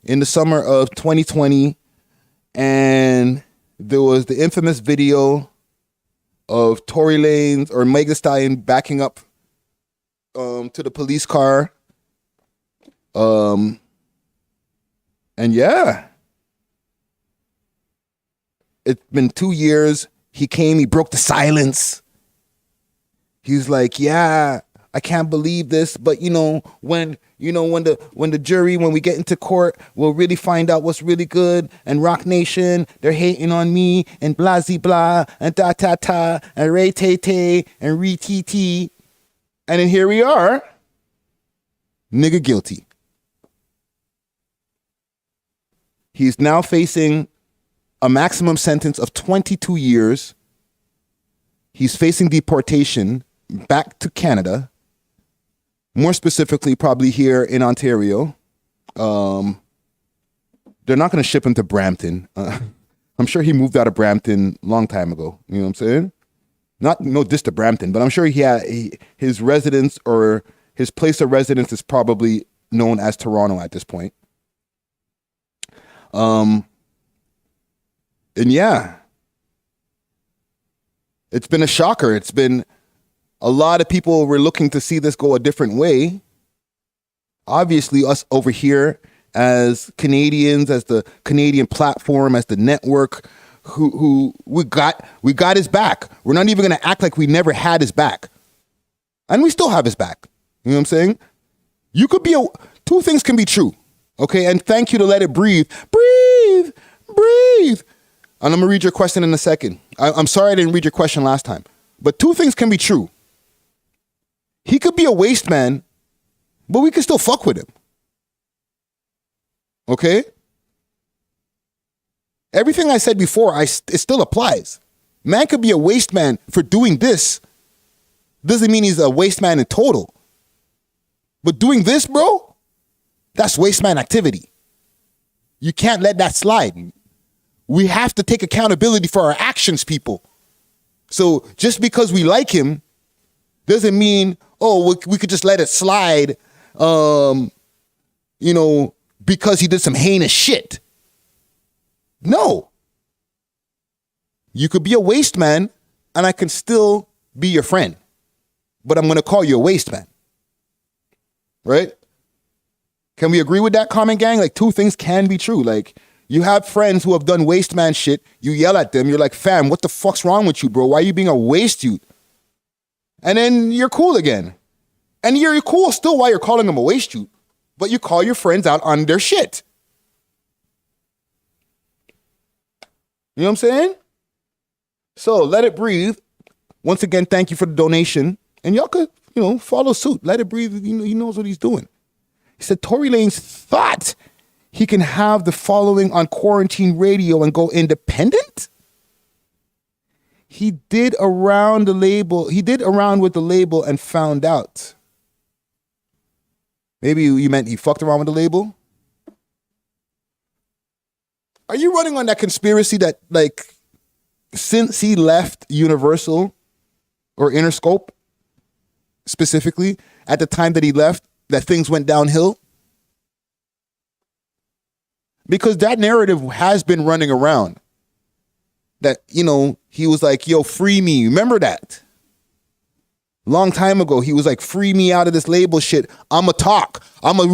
in the summer of 2020. And there was the infamous video of Tory Lanez or Meg the Stallion backing up to the police car. And yeah, it's been 2 years. He came, he broke the silence. He's like, yeah, I can't believe this, but when the jury, when we get into court, we'll really find out what's really good. And Rock Nation, they're hating on me, and blah blah, and ta ta ta, and ray tay tay, and re t t, and then here we are, nigga guilty. He's now facing a maximum sentence of 22 years. He's facing deportation back to Canada. More specifically, probably here in Ontario. They're not going to ship him to Brampton. I'm sure he moved out of Brampton a long time ago. You know what I'm saying? No diss to Brampton, but I'm sure his residence or his place of residence is probably known as Toronto at this point. And yeah, it's been a shocker. It's been a lot of people were looking to see this go a different way. Obviously, us over here as Canadians, as the Canadian platform, as the network, who we got his back. We're not even going to act like we never had his back. And we still have his back. You know what I'm saying? Two things can be true. Okay, and thank you to Let It Breathe. Breathe. And I'm going to read your question in a second. I'm sorry I didn't read your question last time. But two things can be true. He could be a waste man, but we can still fuck with him. Okay? Everything I said before, it still applies. Man could be a waste man for doing this. Doesn't mean he's a waste man in total. But doing this, bro, that's waste man activity. You can't let that slide. We have to take accountability for our actions, people. So just because we like him doesn't mean, we could just let it slide, because he did some heinous shit. No. You could be a waste man and I can still be your friend. But I'm going to call you a waste man. Right? Can we agree with that, comment gang? Like, two things can be true. Like, you have friends who have done waste man shit. You yell at them. You're like, fam, what the fuck's wrong with you, bro? Why are you being a waste youth? And then you're cool again. And you're cool still while you're calling them a waste youth. But you call your friends out on their shit. You know what I'm saying? So, Let It Breathe. Once again, thank you for the donation. And y'all could, follow suit. Let It Breathe, he knows what he's doing. He said, Tory Lanez thought he can have the following on quarantine radio and go independent? He did around with the label and found out. Maybe you meant he fucked around with the label? Are you running on that conspiracy that, like, since he left Universal or Interscope, specifically, at the time that he left, that things went downhill? Because that narrative has been running around. That, he was like, yo, free me. Remember that? Long time ago, he was like, free me out of this label shit. I'ma talk. I'ma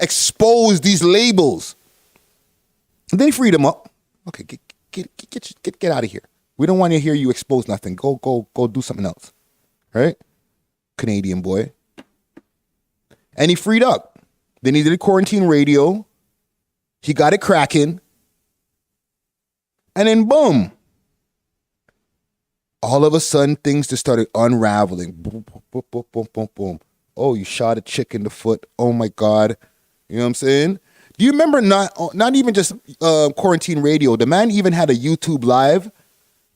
expose these labels. And then he freed him up. Okay, get out of here. We don't want to hear you expose nothing. Go do something else. Right? Canadian boy. And he freed up. Then he did quarantine radio. He got it cracking. And then boom. All of a sudden, things just started unraveling. Boom, boom, boom, boom, boom, boom. Oh, you shot a chick in the foot. Oh my God. You know what I'm saying? Do you remember not even just quarantine radio? The man even had a YouTube live.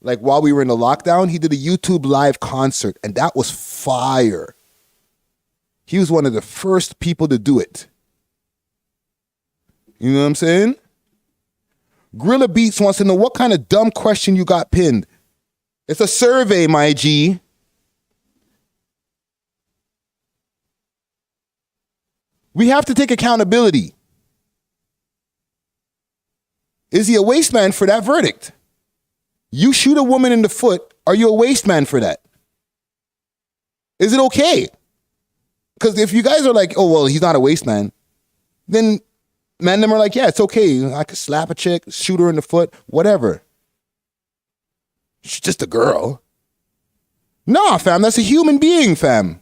Like while we were in the lockdown, he did a YouTube live concert. And that was fire. He was one of the first people to do it. You know what I'm saying? Gorilla Beats wants to know what kind of dumb question you got pinned. It's a survey, my G. We have to take accountability. Is he a waste man for that verdict? You shoot a woman in the foot, are you a waste man for that? Is it okay? Because if you guys are like, oh, well, he's not a waste man, then men them are like, yeah, it's okay. I could slap a chick, shoot her in the foot, whatever. She's just a girl. Nah, fam, that's a human being, fam.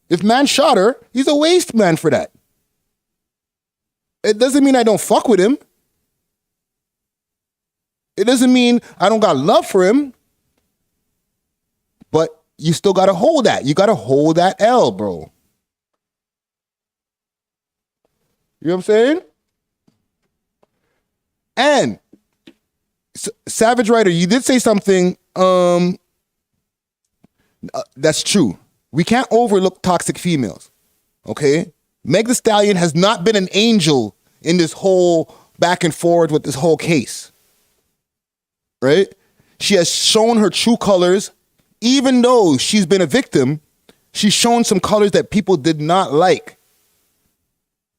If man shot her, he's a waste man for that. It doesn't mean I don't fuck with him. It doesn't mean I don't got love for him. But you still got to hold that. You got to hold that L, bro. You know what I'm saying? And Savage Writer, you did say something that's true. We can't overlook toxic females, okay? Meg Thee Stallion has not been an angel in this whole back and forth with this whole case, right? She has shown her true colors. Even though she's been a victim, she's shown some colors that people did not like.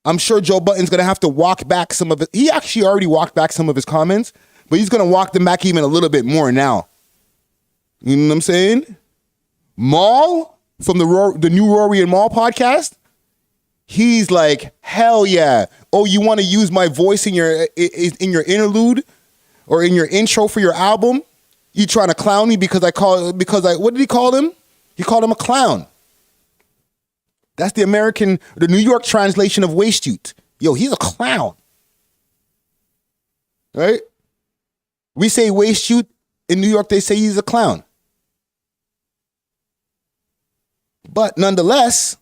I'm sure Joe Budden's going to have to walk back some of it. He actually already walked back some of his comments, but he's going to walk them back even a little bit more now. You know what I'm saying? Maul from the new Rory and Maul podcast, he's like, hell yeah. Oh, you want to use my voice in your interlude or in your intro for your album? You trying to clown me because what did he call him? He called him a clown. That's the New York translation of waste-ute. Yo, he's a clown. Right? We say waste-ute. In New York, they say he's a clown. But nonetheless,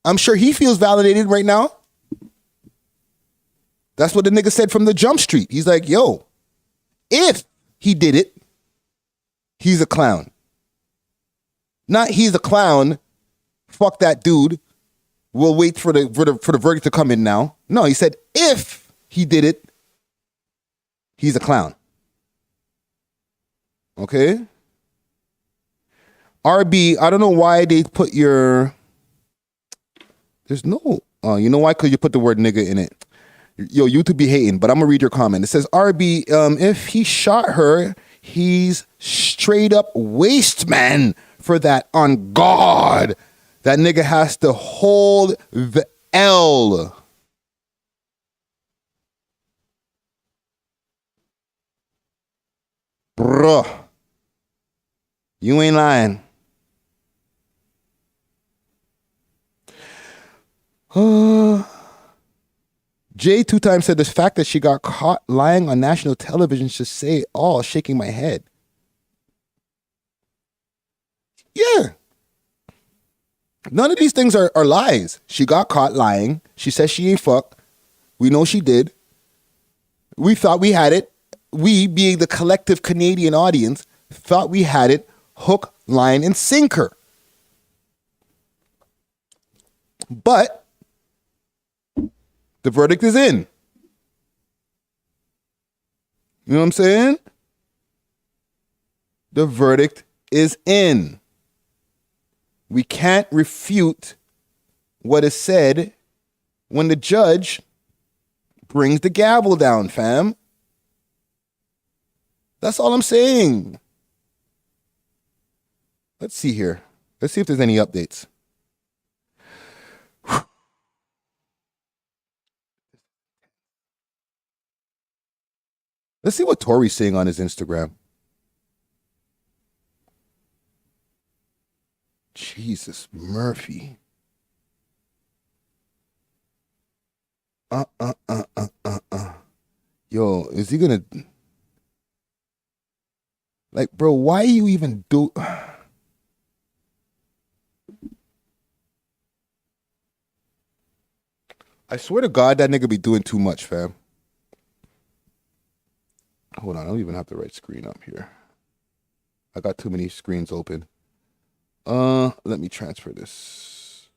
I'm sure he feels validated right now. That's what the nigga said from the Jump Street. He's like, yo, if he did it, he's a clown. Not he's a clown. Fuck that dude. We'll wait for the verdict to come in now. No, he said if he did it, he's a clown. Okay? RB, I don't know why they put your... There's no... you know why? Because you put the word nigga in it. Yo, YouTube be hating, but I'm going to read your comment. It says, RB, if he shot her, he's straight up waste man for that on God. That nigga has to hold the L. Bruh. You ain't lying. Jay 2 times said the fact that she got caught lying on national television should say it all, shaking my head. Yeah. None of these things are lies. She got caught lying. She says she ain't fuck. We know she did. We thought we had it. We, being the collective Canadian audience, thought we had it hook, line, and sinker. But the verdict is in. You know what I'm saying? The verdict is in. We can't refute what is said when the judge brings the gavel down, fam. That's all I'm saying. Let's see here. Let's see if there's any updates. Let's see what Tory's saying on his Instagram. Jesus, Murphy. Yo, is he gonna... Like, bro, why you even do... I swear to God, that nigga be doing too much, fam. Hold on, I don't even have the right screen up here. I got too many screens open. Let me transfer this.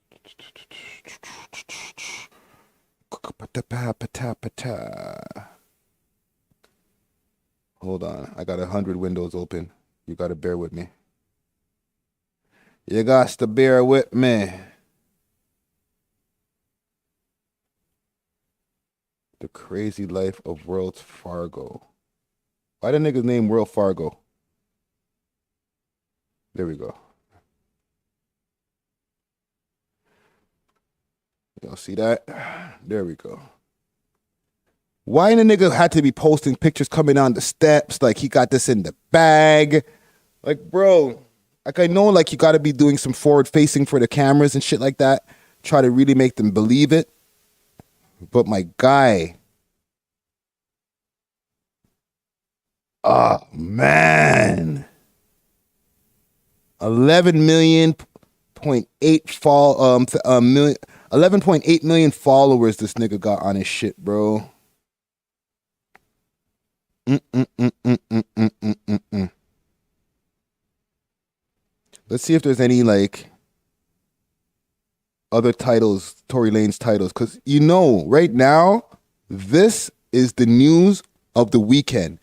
Hold on, I got 100 windows open. You gotta bear with me. You got to bear with me. The Crazy Life of World Fargo. Why the nigga's name World Fargo? There we go. Y'all see that? There we go. Why the nigga had to be posting pictures coming down the steps like he got this in the bag? Like, bro, Like, I know, like, you got to be doing some forward facing for the cameras and shit like that. Try to really make them believe it. But my guy, oh man, 11.8 million followers this nigga got on his shit, bro. Let's see if there's any like other titles, Tory Lanez titles, because right now, this is the news of the weekend.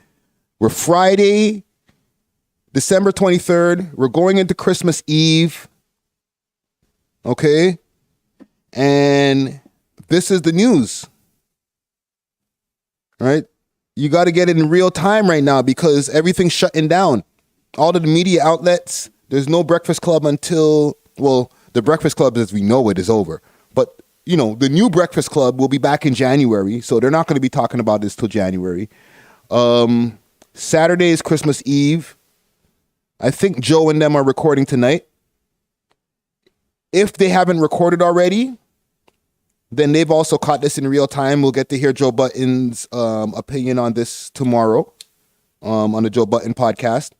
We're Friday, December 23rd. We're going into Christmas Eve. Okay? And this is the news. Right? You got to get it in real time right now because everything's shutting down. All of the media outlets, there's no Breakfast Club until, well, the Breakfast Club as we know it is over. But, the new Breakfast Club will be back in January, so they're not going to be talking about this till January. Saturday is Christmas Eve. I think Joe and them are recording tonight. If they haven't recorded already, then they've also caught this in real time. We'll get to hear Joe Button's opinion on this tomorrow on the Joe Button podcast.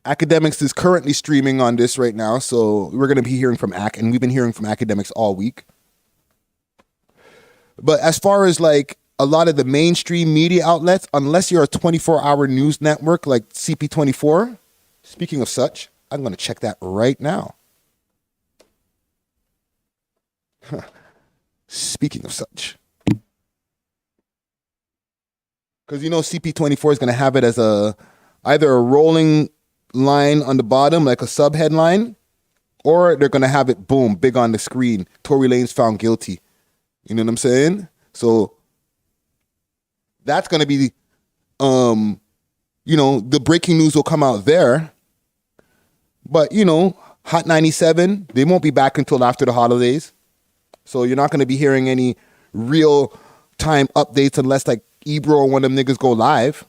Academics is currently streaming on this right now, so we're going to be hearing from Ac, and we've been hearing from Academics all week. But as far as like a lot of the mainstream media outlets, unless you're a 24-hour news network like CP24, speaking of such, I'm going to check that right now. Speaking of such. Because CP24 is going to have it as either a rolling line on the bottom, like a sub headline, or they're going to have it, boom, big on the screen. Tory Lanez found guilty. You know what I'm saying? So that's going to be, the breaking news will come out there. But, Hot 97, they won't be back until after the holidays. So you're not going to be hearing any real time updates unless like Ebro or one of them niggas go live.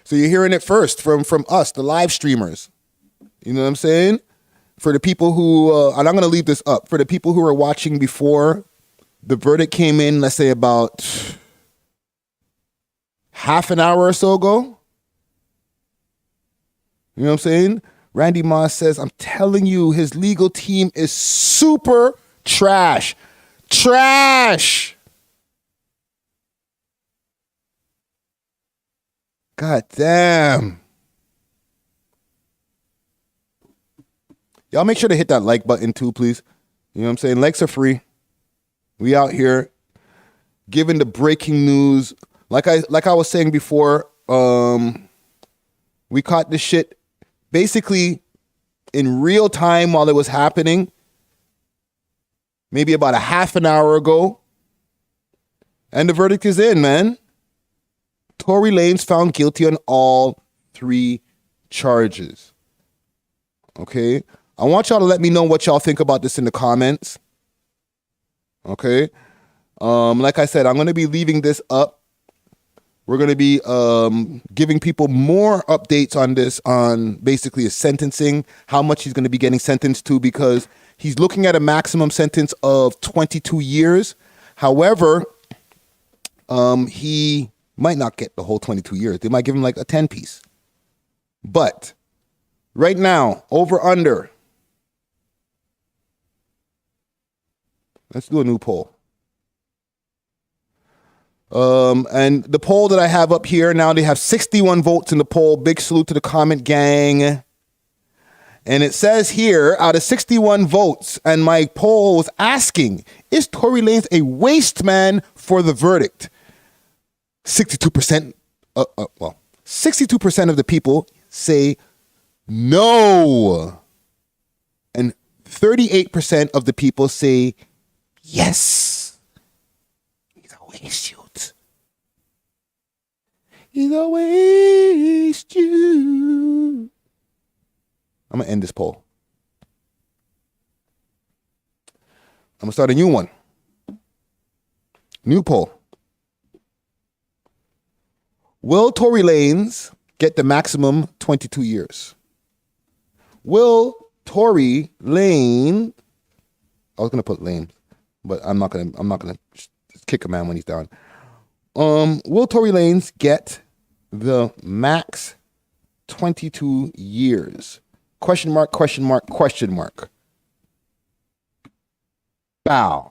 So you're hearing it first from us, the live streamers. You know what I'm saying? For the people who, and I'm going to leave this up, for the people who are watching before the verdict came in, let's say about half an hour or so ago. You know what I'm saying? Randy Moss says, I'm telling you, his legal team is super trash. Trash! God damn. Y'all make sure to hit that like button too, please. You know what I'm saying? Likes are free. We out here giving the breaking news. Like I was saying before, we caught this shit basically in real time while it was happening. Maybe about a half an hour ago. And the verdict is in, man. Tory Lanez found guilty on all 3 charges. Okay? I want y'all to let me know what y'all think about this in the comments. Okay? Like I said, I'm going to be leaving this up. We're going to be giving people more updates on this, on basically his sentencing, how much he's going to be getting sentenced to, because he's looking at a maximum sentence of 22 years. However, he might not get the whole 22 years. They might give him like a 10 piece. But right now, over under. Let's do a new poll. And the poll that I have up here now, they have 61 votes in the poll. Big salute to the comment gang. And it says here, out of 61 votes, and my poll was asking, is Tory Lanez a waste man for the verdict? 62%, 62% of the people say no. And 38% of the people say yes. He's a waste youth. He's a waste youth. I'm going to end this poll. I'm going to start a new one. New poll. Will Tory Lanez get the maximum 22 years? Will Tory Lane, I was gonna put Lane, but I'm not gonna kick a man when he's down. Will Tory Lanez get the max 22 years? Question mark, question mark, question mark. Bow.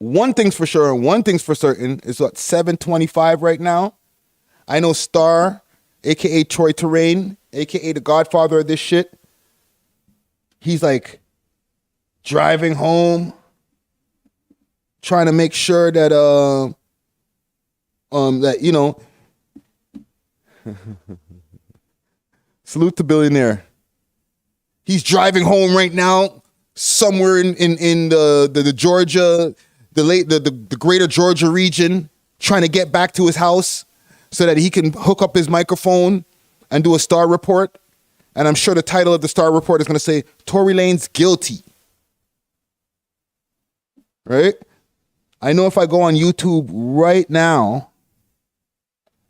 One thing's for sure, and one thing's for certain is what, 725 right now. I know Star, aka Troy Terrain, aka the godfather of this shit. He's like driving home, trying to make sure that that, you know, salute to billionaire. He's driving home right now, somewhere in the Georgia, the greater Georgia region, trying to get back to his house so that he can hook up his microphone and do a Star report. And I'm sure the title of the Star report is going to say, Tory Lanez guilty. Right? I know if I go on YouTube right now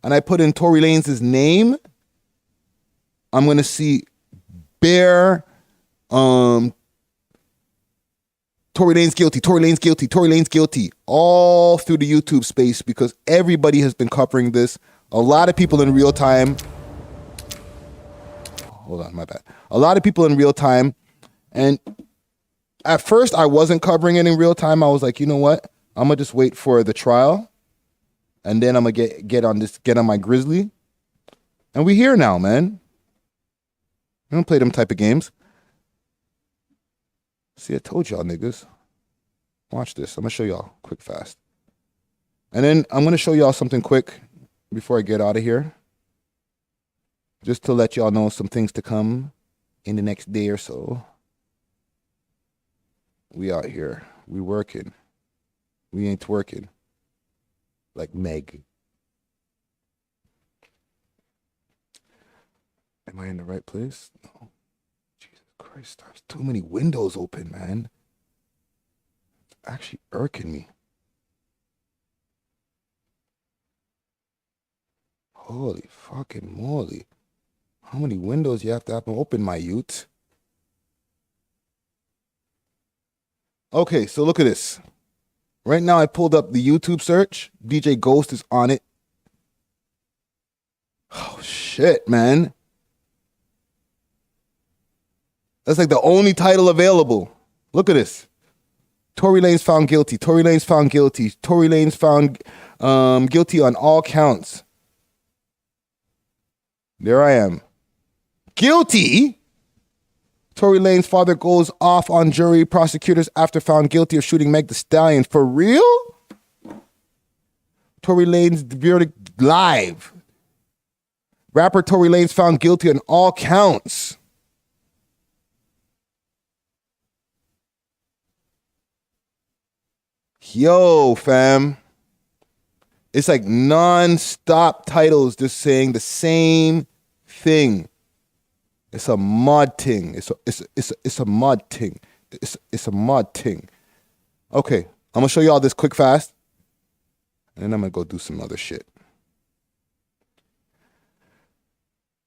and I put in Tory Lanez's name, I'm going to see bare Tory Lanez guilty, Tory Lanez guilty, Tory Lanez guilty, all through the YouTube space, because everybody has been covering this. A lot of people in real time. Hold on, my bad. A lot of people in real time. And at first I wasn't covering it in real time. I was like, you know what? I'm gonna just wait for the trial. And then I'm gonna get on my Grizzly. And we here now, man. We don't play them type of games. See, I told y'all niggas. Watch this. I'm gonna show y'all quick fast. And then I'm gonna show y'all something quick before I get out of here. Just to let y'all know some things to come in the next day or so. We out here. We working. We ain't working. Like Meg. Am I in the right place? No. Jesus Christ, there's too many windows open, man. It's actually irking me. Holy fucking moly. How many windows you have to open, my youth? Okay, so look at this. Right now I pulled up the YouTube search. DJ Ghost is on it. Oh shit, man. That's like the only title available. Look at this. Tory Lanez found guilty. Tory Lanez found guilty. Tory Lanez found guilty on all counts. There I am. Guilty? Tory Lanez's father goes off on jury. Prosecutors after found guilty of shooting Meg Thee Stallion. For real? Tory Lanez's verdict live. Rapper Tory Lanez found guilty on all counts. Yo, fam. It's like non-stop titles just saying the same thing. It's a mod thing. It's a mod thing. It's a mod thing. Okay, I'm gonna show y'all this quick fast. And then I'm gonna go do some other shit.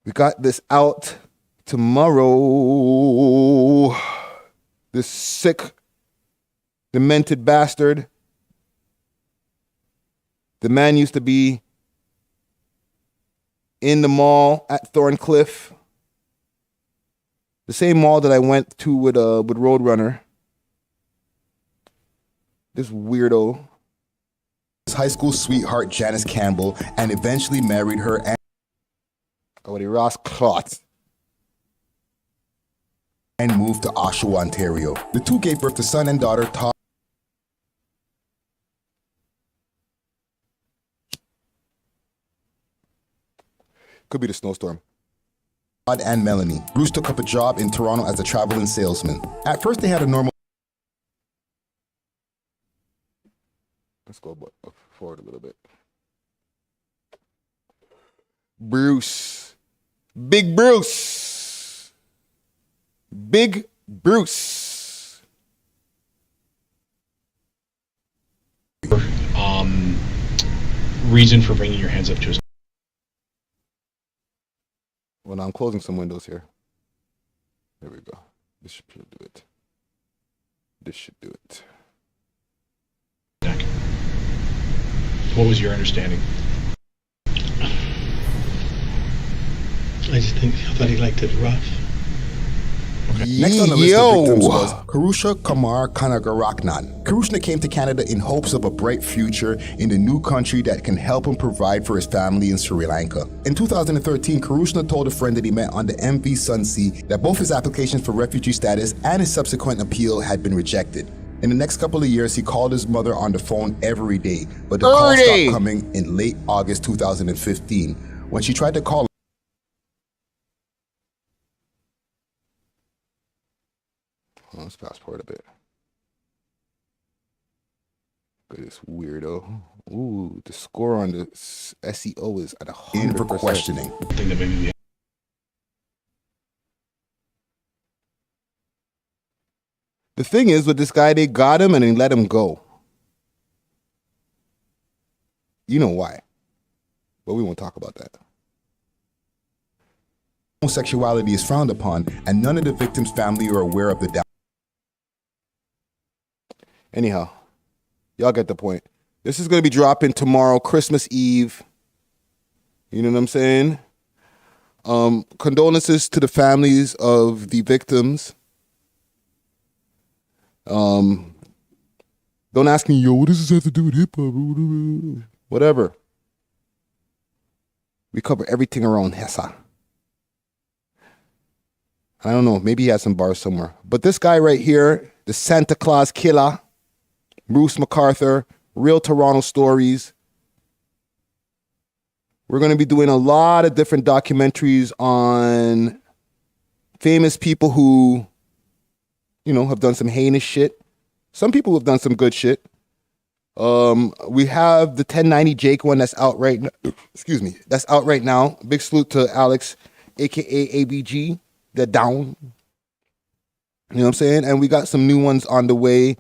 We got this out tomorrow. This sick, demented bastard. The man used to be in the mall at Thorncliffe. The same mall that I went to with Roadrunner. This weirdo. His high school sweetheart Janice Campbell, and eventually married her and Ross Clot. And moved to Oshawa, Ontario. The two gave birth to son and daughter Todd. Could be the snowstorm. Todd and Melanie. Bruce took up a job in Toronto as a traveling salesman. At first they had a normal. Let's go forward a little bit. Bruce. Big Bruce. Big Bruce. reason for bringing your hands up to his. Well, now I'm closing some windows here. There we go. This should do it. This should do it. Neck. What was your understanding? I thought he liked it rough. Next on the list of victims was Karusha Kamar Kanagaraknan. Karushna came to Canada in hopes of a bright future in the new country that can help him provide for his family in Sri Lanka. In 2013, Karushna told a friend that he met on the MV Sunsea that both his applications for refugee status and his subsequent appeal had been rejected. In the next couple of years, he called his mother on the phone every day, but the call stopped coming in late August 2015. When she tried to call let's passport a bit. Look at this weirdo. Ooh, the score on the SEO is at 100%. in for questioning. Thing that maybe we The thing is, with this guy, they got him and they let him go. You know why. But we won't talk about that. Homosexuality is frowned upon, and none of the victims' family are aware of the doubt. Anyhow, y'all get the point. This is going to be dropping tomorrow, Christmas Eve. You know what I'm saying? Condolences to the families of the victims. Don't ask me, yo, what does this have to do with hip hop? Whatever. We cover everything around Hessa. I don't know. Maybe he has some bars somewhere. But this guy right here, the Santa Claus Killer, Bruce McArthur, Real Toronto Stories. We're going to be doing a lot of different documentaries on famous people who, you know, have done some heinous shit. Some people have done some good shit. We have the 1090 Jake one that's out right now. Excuse me. That's out right now. Big salute to Alex, a.k.a. ABG. They're down. You know what I'm saying? And we got some new ones on the way.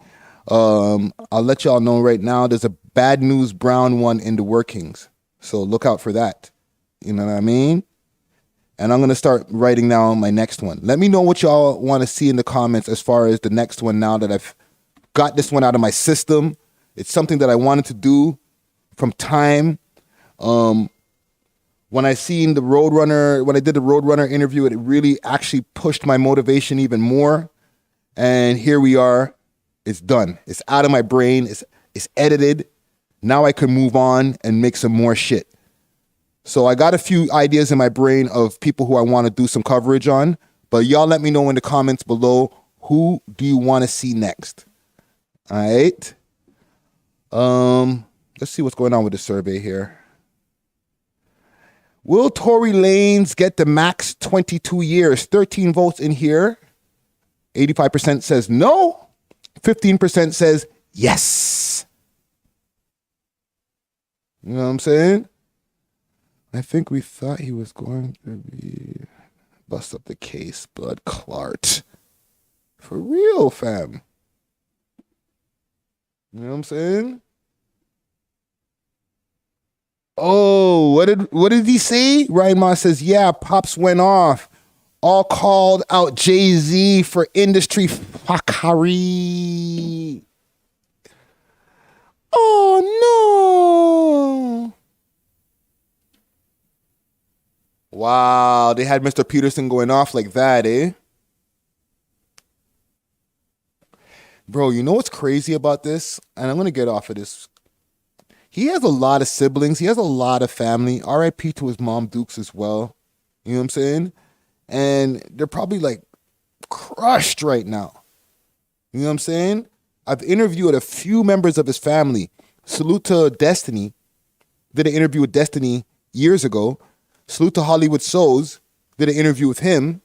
I'll let y'all know right now. There's a Bad News Brown one in the workings. So look out for that. You know what I mean? And I'm going to start writing down my next one. Let me know what y'all want to see in the comments as far as the next one now that I've got this one out of my system. It's something that I wanted to do from time. When I seen the Roadrunner, when I did the Roadrunner interview, it really actually pushed my motivation even more. And here we are. It's done. It's out of my brain. It's edited. Now I can move on and make some more shit. So I got a few ideas in my brain of people who I want to do some coverage on. But y'all let me know in the comments below, who do you want to see next? All right. Let's see what's going on with the survey here. Will Tory Lanez get the max 22 years? 13 votes in here. 85% says no. 15% says yes. You know what I'm saying? I think we thought he was going to be bust up the case, blood clot. For real, fam. You know what I'm saying? Oh, what did he say? Ryan Moss says, yeah, Pops went off. All called out Jay-Z for industry fuckery. Oh, no. Wow, they had Mr. Peterson going off like that, eh? Bro, you know what's crazy about this? And I'm going to get off of this. He has a lot of siblings. He has a lot of family. RIP to his mom, Dukes, as well. You know what I'm saying? And they're probably like crushed right now. You know what I'm saying? I've interviewed a few members of his family. Salute to Destiny. Did an interview with Destiny years ago. Salute to Hollywood Souls. Did an interview with him.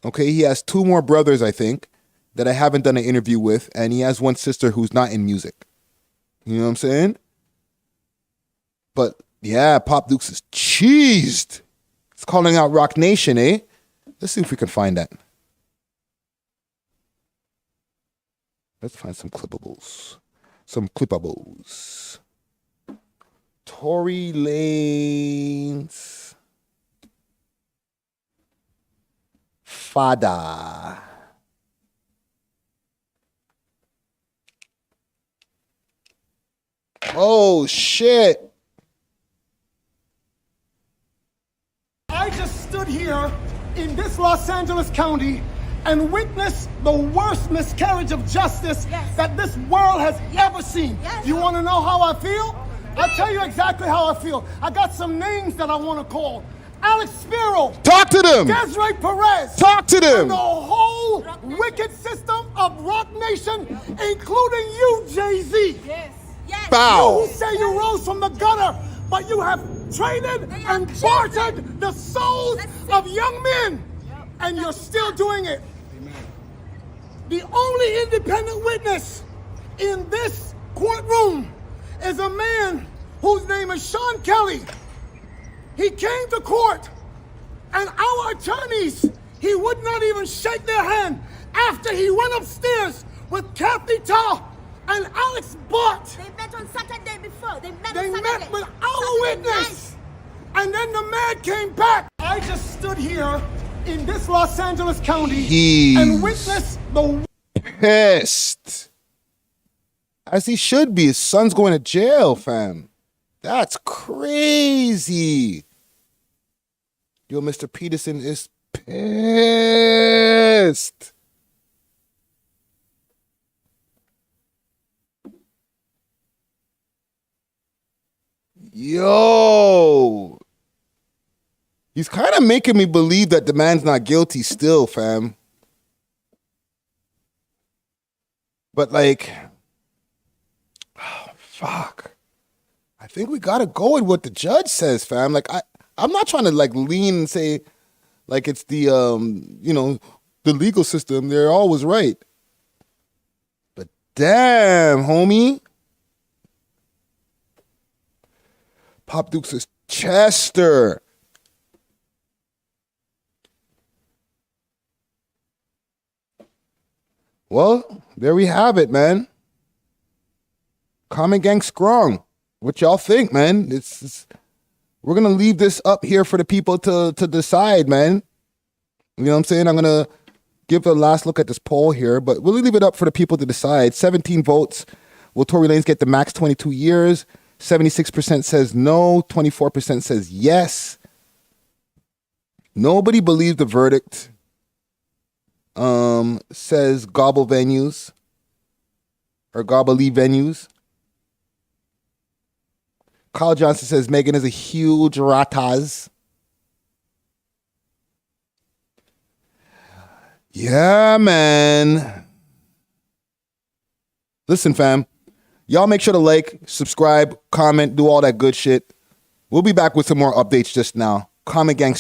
Okay, he has 2 more brothers, I think, that I haven't done an interview with. And he has one sister who's not in music. You know what I'm saying? But yeah, Pop Dukes is cheesed. It's calling out Rock Nation, eh? Let's see if we can find that. Let's find some clippables. Some clippables. Tory Lanez father. Oh shit. I just stood here in this Los Angeles County and witnessed the worst miscarriage of justice that this world has ever seen. You want to know how I feel? I'll tell you exactly how I feel. I got some names that I want to call. Alex Spiro. Talk to them. Desiree Perez. Talk to them. And the whole wicked system of Rock Nation, including you, Jay-Z. Bow. You who say you rose from the gutter, but you have traded and bartered the souls of young men, and you're still doing it. The only independent witness in this courtroom is a man whose name is Sean Kelly. He came to court, and our attorneys, he would not even shake their hand after he went upstairs with Kathy Ta and Alex Bott. They met on Saturday before. They met with our witness. And then the man came back. I just stood here in this Los Angeles County and witnessed the... Pissed. As he should be. His son's going to jail, fam. That's crazy. Yo, Mr. Peterson is pissed. Yo. He's kind of making me believe that the man's not guilty still, fam. But like, oh, fuck. I think we gotta go with what the judge says, fam. Like, I'm not trying to like lean and say like it's the the legal system. They're always right. But damn, homie. Pop Duke says Chester. Well, there we have it, man. Comment gang strong. What y'all think, man? We're gonna leave this up here for the people to decide, man. You know what I'm saying? I'm gonna give a last look at this poll here, but we'll leave it up for the people to decide. 17 votes. Will Tory Lanez get the max 22 years? 76% says no. 24% says yes. Nobody believes the verdict. Says gobble venues or gobbly venues. Kyle Johnson says Megan is a huge rataz. Yeah, man. Listen, fam. Y'all make sure to like, subscribe, comment, do all that good shit. We'll be back with some more updates just now. Comment gang.